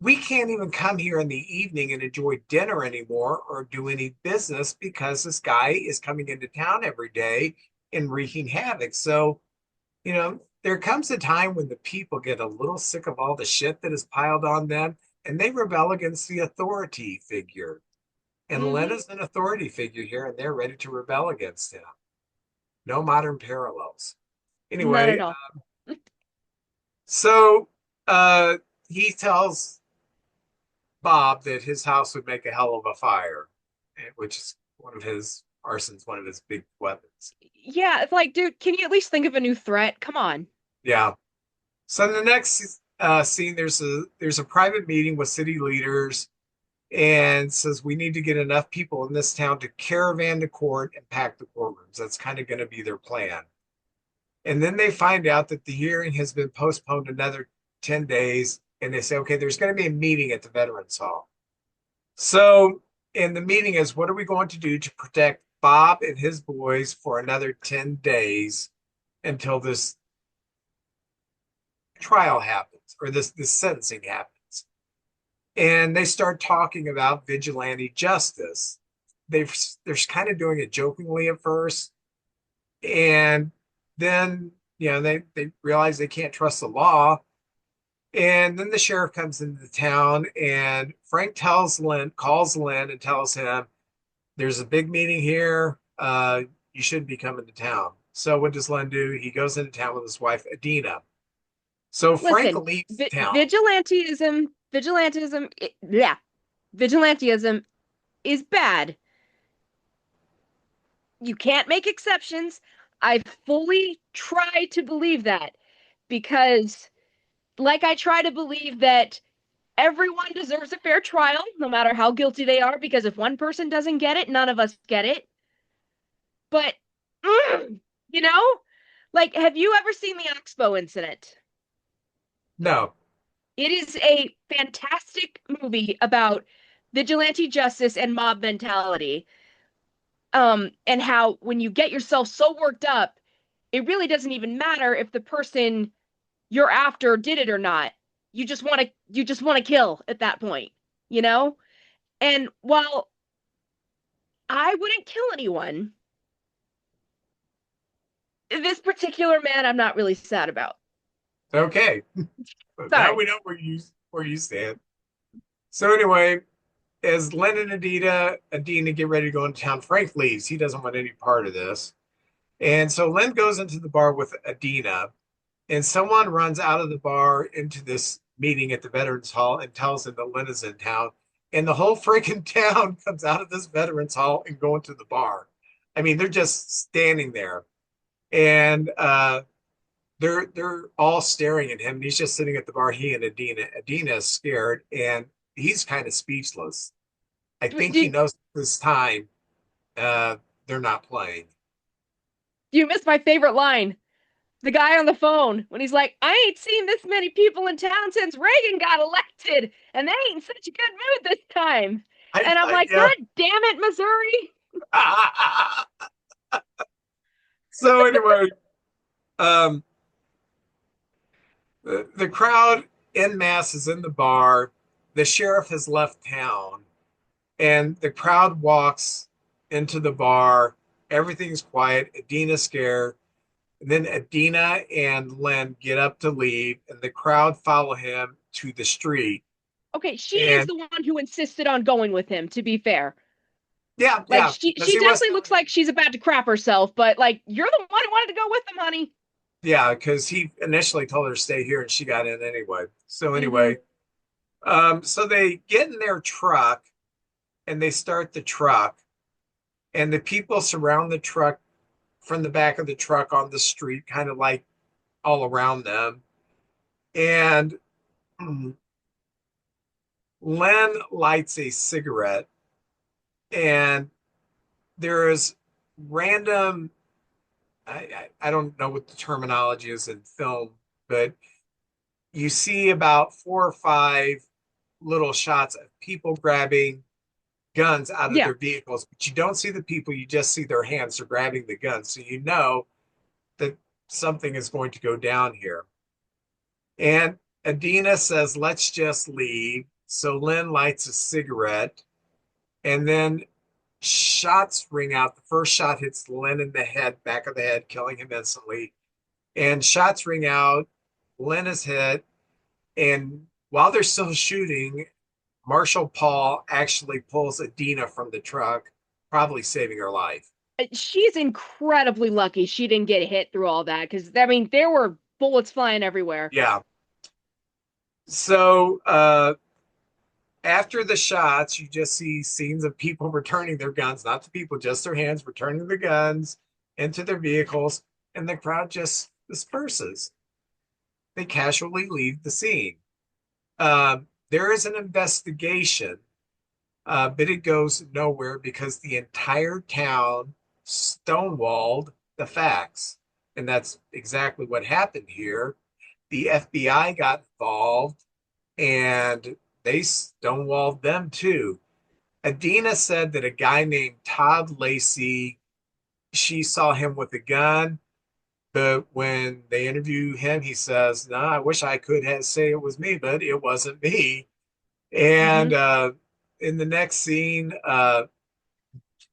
we can't even come here in the evening and enjoy dinner anymore or do any business because this guy is coming into town every day and wreaking havoc. So, there comes a time when the people get a little sick of all the shit that is piled on them and they rebel against the authority figure. And Mm-hmm. Lena's an authority figure here and they're ready to rebel against him. No modern parallels. None Anyway, at all. so uh, he tells Bob that his house would make a hell of a fire, which is arson's one of his big weapons. Yeah, it's like, dude, can you at least think of a new threat? Come on. Yeah. So in the next scene, there's a private meeting with city leaders and says we need to get enough people in this town to caravan to court and pack the courtrooms. That's kind of going to be their plan. And then they find out that the hearing has been postponed another 10 days. And they say, okay, there's going to be a meeting at the Veterans Hall. So, in the meeting is what are we going to do to protect Bob and his boys for another 10 days until this trial happens or this sentencing happens? And they start talking about vigilante justice. They're kind of doing it jokingly at first, and then they realize they can't trust the law. And then the sheriff comes into the town, and Frank calls Lynn and tells him, there's a big meeting here. You shouldn't be coming to town. So what does Lynn do? He goes into town with his wife, Adina. So Frank Listen, leaves town. vigilantism is bad. You can't make exceptions. I fully try to believe that because, like, I try to believe that everyone deserves a fair trial, no matter how guilty they are, because if one person doesn't get it, none of us get it. But, mm, you know, like, have you ever seen the Oxbow incident? No. It is a fantastic movie about vigilante justice and mob mentality. And how when you get yourself so worked up, it really doesn't even matter if the person you're after did it or not. You just want to kill at that point, you know? And while I wouldn't kill anyone, this particular man I'm not really sad about. Okay. Now Sorry. we know where you stand. So anyway, as Len and Adina get ready to go into town, Frank leaves. He doesn't want any part of this. And so Len goes into the bar with Adina, and someone runs out of the bar into this meeting at the Veterans Hall and tells him that Len is in town. And the whole freaking town comes out of this Veterans Hall and go into the bar. I mean, they're just standing there. And they're all staring at him. And he's just sitting at the bar, he and Adina. Adina is scared and he's kind of speechless. I think he Did knows this time uh, they're not playing. you miss my favorite line? The guy on the phone when he's like, I ain't seen this many people in town since Reagan got elected, and they ain't in such a good mood this time. And I'm like, Yeah. God damn it, Missouri. So anyway, um, the crowd en masse is in the bar. The sheriff has left town, and the crowd walks into the bar. Everything's quiet. Adina's scared. And then Adina and Len get up to leave, and the crowd follow him to the street. Okay, she is And the one who insisted on going with him, to be fair. yeah, Like yeah, she because he was, definitely looks like she's about to crap herself, but like you're the one who wanted to go with them, honey. yeah, because he initially told her to stay here, and she got in anyway. So Mm-hmm. anyway, so they get in their truck and they start the truck, and the people surround the truck from the back of the truck on the street, kind of like all around them. And Len lights a cigarette, and there is random, I don't know what the terminology is in film, but you see about four or five little shots of people grabbing guns out of Yeah. their vehicles, but you don't see the people, you just see their hands are grabbing the guns. So you know that something is going to go down here. And Adina says, let's just leave. So Lynn lights a cigarette, and then shots ring out. The first shot hits Lynn in the head, back of the head, killing him instantly. And shots ring out. Lynn is hit. And while they're still shooting, Marshall Paul actually pulls Adina from the truck, probably saving her life. She's incredibly lucky she didn't get hit through all that because I mean there were bullets flying everywhere. Yeah. So after the shots, you just see scenes of people returning their guns, not the people, just their hands, returning the guns into their vehicles, and the crowd just disperses. They casually leave the scene. There is an investigation, but it goes nowhere because the entire town stonewalled the facts. And that's exactly what happened here. The FBI got involved and they stonewalled them too. Adina said that a guy named Todd Lacey, she saw him with a gun, but when they interview him, he says, "No, I wish I could have say it was me, but it wasn't me." And Hmm. in the next scene,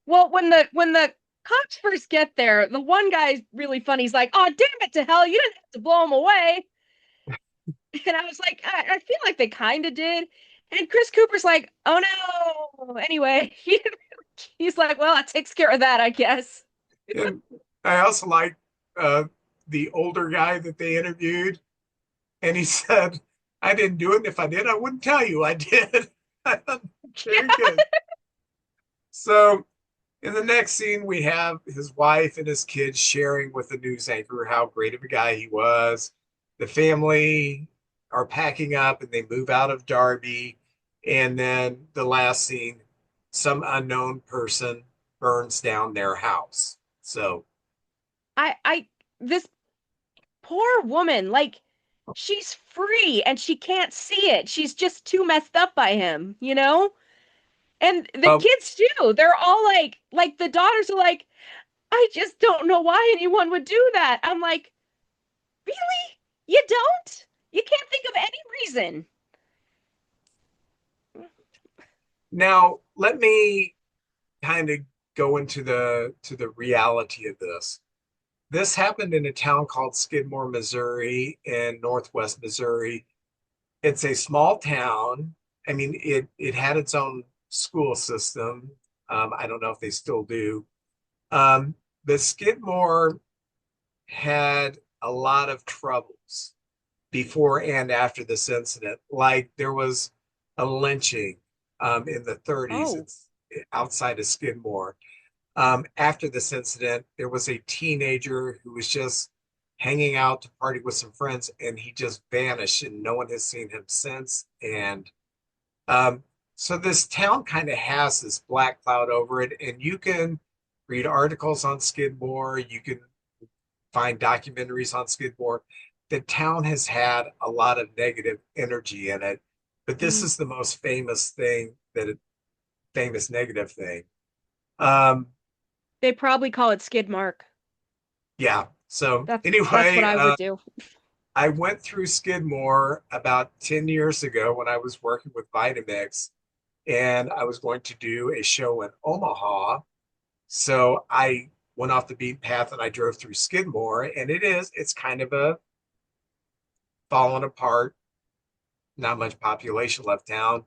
Well, when the cops first get there, the one guy's really funny. He's like, "Oh, damn it to hell! You didn't have to blow him away." And I was like, I feel like they kind of did. And Chris Cooper's like, "Oh no!" Anyway, he's like, "Well, that takes care of that, I guess." and I also like uh, the older guy that they interviewed, and he said, "I didn't do it. And if I did, I wouldn't tell you I did." Very Yeah. good. So in the next scene, we have his wife and his kids sharing with the news anchor how great of a guy he was. The family are packing up and they move out of Darby. And then the last scene, some unknown person burns down their house. So, I this poor woman, like she's free and she can't see it. She's just too messed up by him, you know? And the uh, kids too. They're all like the daughters are like, I just don't know why anyone would do that. I'm like, really? You don't? You can't think of any reason. now let me kind of go into the reality of this. This happened in a town called Skidmore, Missouri, in Northwest Missouri. It's a small town. I mean, it had its own school system. I don't know if they still do. But Skidmore had a lot of troubles before and after this incident. Like there was a lynching in the 30s. Oh. It's outside of Skidmore. After this incident, there was a teenager who was just hanging out to party with some friends, and he just vanished, and no one has seen him since. And um, so this town kind of has this black cloud over it, and you can read articles on Skidmore, you can find documentaries on Skidmore. The town has had a lot of negative energy in it, but this Mm. is the most famous thing that it, famous negative thing. Um, They probably call it skid mark. yeah. So That's what anyway, I would do. I went through Skidmore about 10 years ago when I was working with Vitamix, and I was going to do a show in Omaha. So I went off the beaten path and I drove through Skidmore, and it's kind of a fallen apart, not much population left town.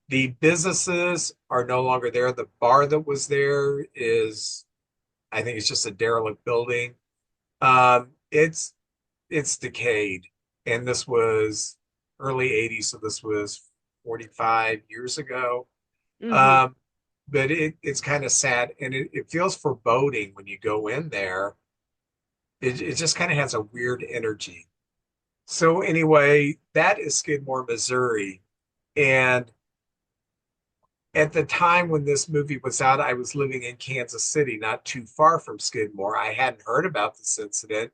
The businesses are no longer there. The bar that was there is, I think it's just a derelict building. Um, it's it's decayed, and this was early 80s, so this was 45 years ago. Hmm. Um, but it's kind of sad, and it feels foreboding when you go in there. It just kind of has a weird energy. So anyway, that is Skidmore, Missouri. And at the time when this movie was out, I was living in Kansas City, not too far from Skidmore. I hadn't heard about this incident,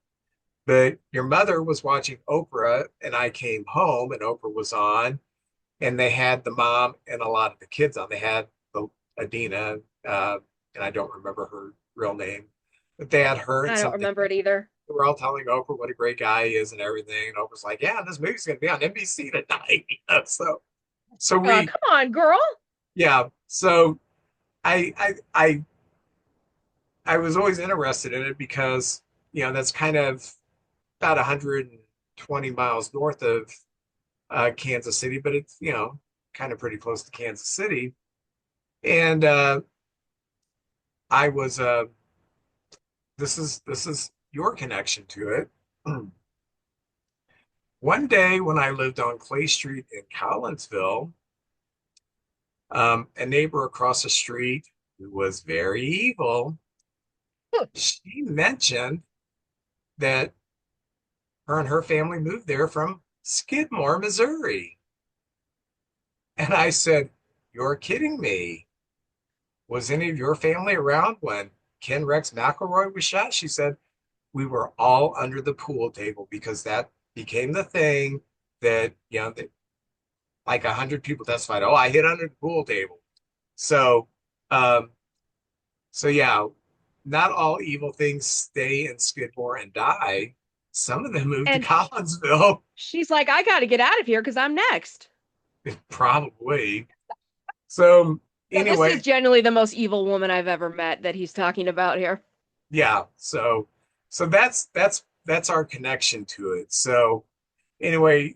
but your mother was watching Oprah, and I came home, and Oprah was on, and they had the mom and a lot of the kids on. They had the Adina, and I don't remember her real name, but they had her and I don't something. remember it either. They were all telling Oprah what a great guy he is and everything. And Oprah's like, "Yeah, this movie's going to be on NBC tonight." So we, Come on, girl. yeah. So I, I, I, I was always interested in it because that's kind of about 120 miles north of Kansas City, but it's kind of pretty close to Kansas City. And I was this is your connection to it. One day when I lived on Clay Street in Collinsville, a neighbor across the street who was very evil, she mentioned that her and her family moved there from Skidmore, Missouri. And I said, "You're kidding me. Was any of your family around when Ken Rex McElroy was shot?" She said, "We were all under the pool table because that became the thing that, that like 100 people testified, oh, I hid under the pool table." So, um, so yeah, not all evil things stay in Skidmore and die. Some of them move to And Collinsville, she's like, I got to get out of here because I'm next. probably. So Yeah, this is anyway, genuinely the most evil woman I've ever met that he's talking about here. yeah. So that's our connection to it. So anyway,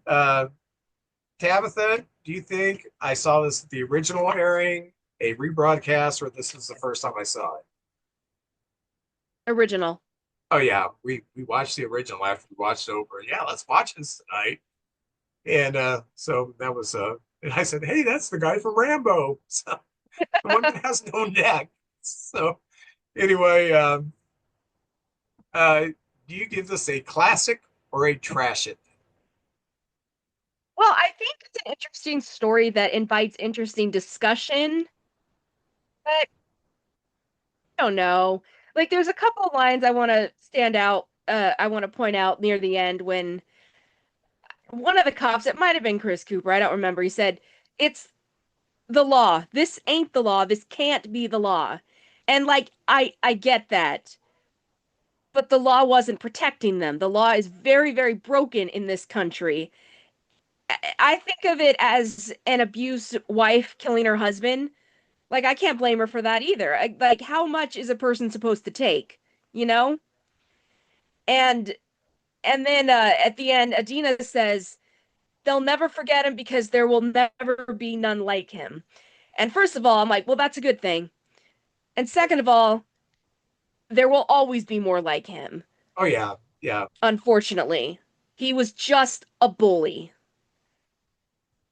Tabitha, do you think I saw this the original airing, a rebroadcast, or this is the first time I saw it? Original. Oh yeah, we watched the original after we watched it over. Yeah, let's watch this tonight. And so that was and I said, hey, that's the guy from Rambo, so, the one that has no neck. So anyway, uh, do you give this a classic or a trash it? Well, I think it's an interesting story that invites interesting discussion, but I don't know. Like, there's a couple of lines I want to stand out. I want to point out near the end when one of the cops, it might have been Chris Cooper, I don't remember. He said, "It's the law. This ain't the law. This can't be the law." And like, I get that, but the law wasn't protecting them. The law is very, very broken in this country. I think of it as an abused wife killing her husband. Like, I can't blame her for that either. Like, how much is a person supposed to take? You know? And and then at the end, Adina says they'll never forget him because there will never be none like him. And first of all, I'm like, well, that's a good thing. And second of all, there will always be more like him. Oh yeah, yeah. Unfortunately, he was just a bully.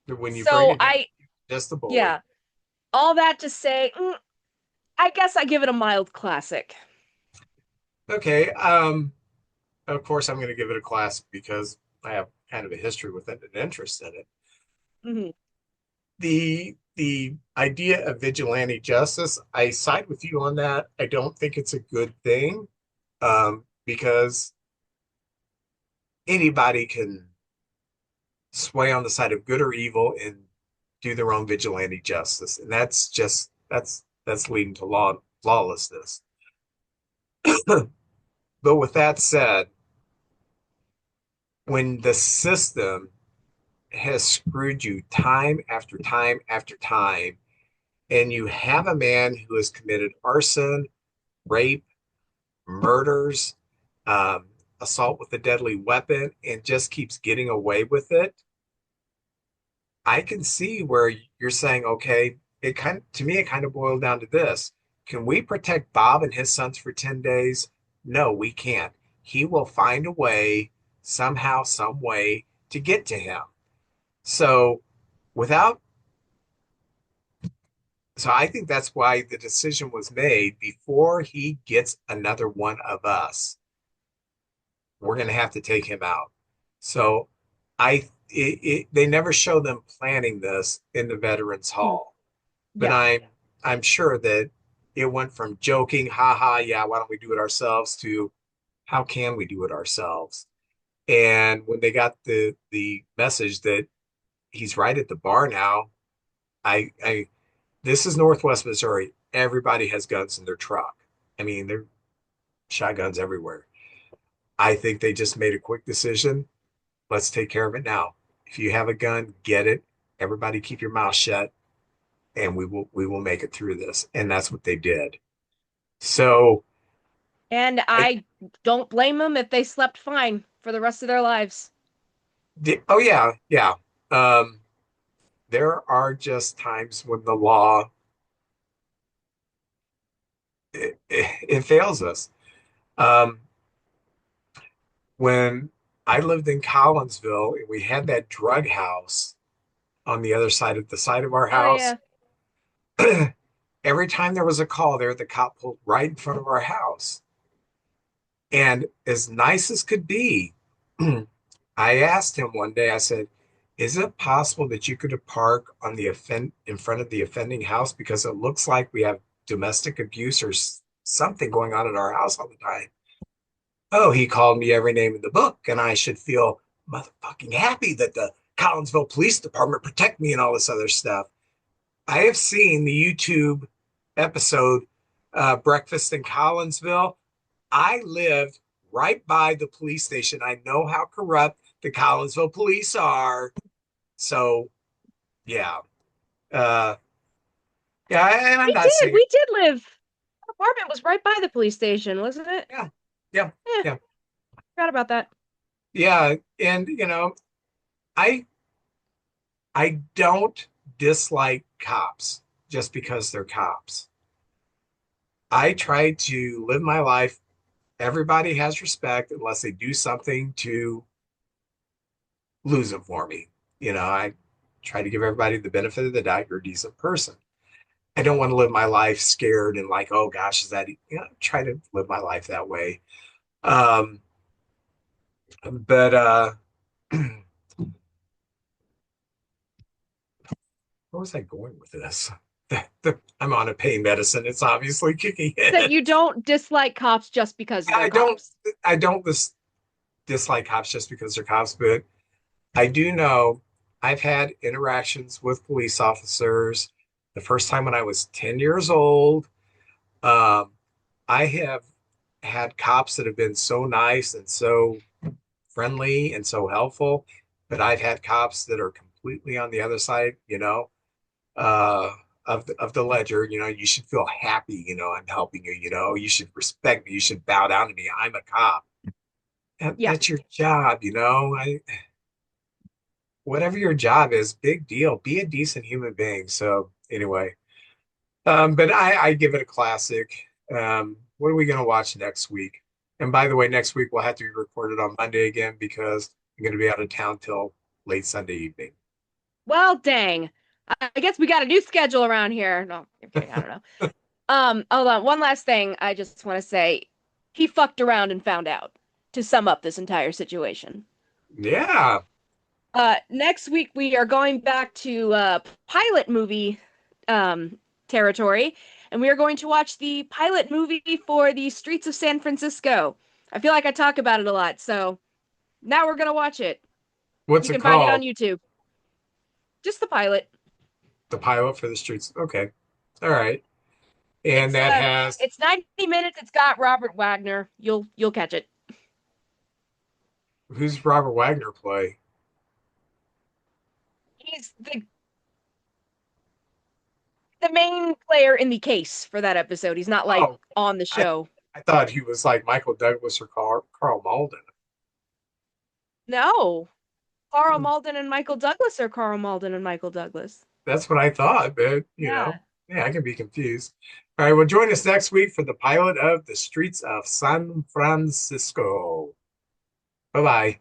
When you break So it down, just the bully. yeah, all that to say, I guess I give it a mild classic. Okay. Of course, I'm going to give it a classic because I have kind of a history with it and an interest in it. Mhm. The idea of vigilante justice, I side with you on that. I don't think it's a good thing, because anybody can sway on the side of good or evil and do their own vigilante justice, and that's leading to lawlessness. But with that said, when the system has screwed you time after time after time, and you have a man who has committed arson, rape, murders, um, assault with a deadly weapon, and just keeps getting away with it, I can see where you're saying, okay, to me, it kind of boiled down to this. Can we protect Bob and his sons for 10 days? No, we can't. He will find a way, somehow, some way, to get to him. So without so I think that's why the decision was made before he gets another one of us. We're going to have to take him out. So they never show them planning this in the Veterans Mhm. Hall, but Yeah. I'm sure that it went from joking, haha, yeah, why don't we do it ourselves, to how can we do it ourselves? And when they got the message that he's right at the bar now, I this is Northwest Missouri. Everybody has guns in their truck. I mean, they're shotguns everywhere. I think they just made a quick decision. Let's take care of it now. If you have a gun, get it. Everybody keep your mouth shut, and we will make it through this. And that's what they did. So And I I don't blame them if they slept fine for the rest of their lives. did, oh yeah, yeah. Um, there are just times when the law it fails us. Um, when I lived in Collinsville and we had that drug house on the side of our Oh house, yeah. every time there was a call there, the cop pulled right in front of our house. And as nice as could be, I asked him one day, I said, is it possible that you could park on the in front of the offending house because it looks like we have domestic abuse or something going on in our house all the time? Oh, he called me every name in the book, and I should feel motherfucking happy that the Collinsville Police Department protect me and all this other stuff. I have seen the YouTube episode, Breakfast in Collinsville. I lived right by the police station. I know how corrupt the Collinsville police are. So, yeah. Uh, yeah, and I'm We not did. saying, We did live. Our apartment was right by the police station, wasn't it? yeah, yeah, Yeah, yeah, forgot about that. yeah. And, I I don't dislike cops just because they're cops. I try to live my life. Everybody has respect unless they do something to lose it for me. I try to give everybody the benefit of the doubt. You're a decent person. I don't want to live my life scared and like, oh gosh, is that, try to live my life that way. Um, but where was I going with this? I'm on a pain medicine. It's obviously kicking That in. you don't dislike cops just because they're I don't, cops. I don't dislike cops just because they're cops, but I do know I've had interactions with police officers. The first time when I was 10 years old, um, I have had cops that have been so nice and so friendly and so helpful, but I've had cops that are completely on the other side, uh, of the ledger. You should feel happy, I'm helping you, you should respect me, you should bow down to me. I'm a cop. And Yeah. that's your job, whatever your job is, big deal. Be a decent human being. So anyway, but I give it a classic. What are we going to watch next week? And by the way, next week we'll have to be recorded on Monday again because I'm going to be out of town till late Sunday evening. Well, dang. I guess we got a new schedule around here. No, I'm kidding. I don't know. Hold on. One last thing I just want to say. He fucked around and found out, to sum up this entire situation. Yeah. Next week we are going back to pilot movie um territory, and we are going to watch the pilot movie for the Streets of San Francisco. I feel like I talk about it a lot, so now we're gonna watch it. What's You it can find it on called? YouTube. Just the pilot. The pilot for the streets. Okay. All right. And It's that uh has it's 90 minutes. It's got Robert Wagner. You'll catch it. who's Robert Wagner play? He's the main player in the case for that episode. He's not like Oh, on the I show. I thought he was like Michael Douglas or Carl Malden. No. Carl Hmm. Malden and Michael Douglas are Carl Malden and Michael Douglas. That's what I thought, but Yeah. yeah, I can be confused. All right, well, join us next week for the pilot of The Streets of San Francisco. Bye bye.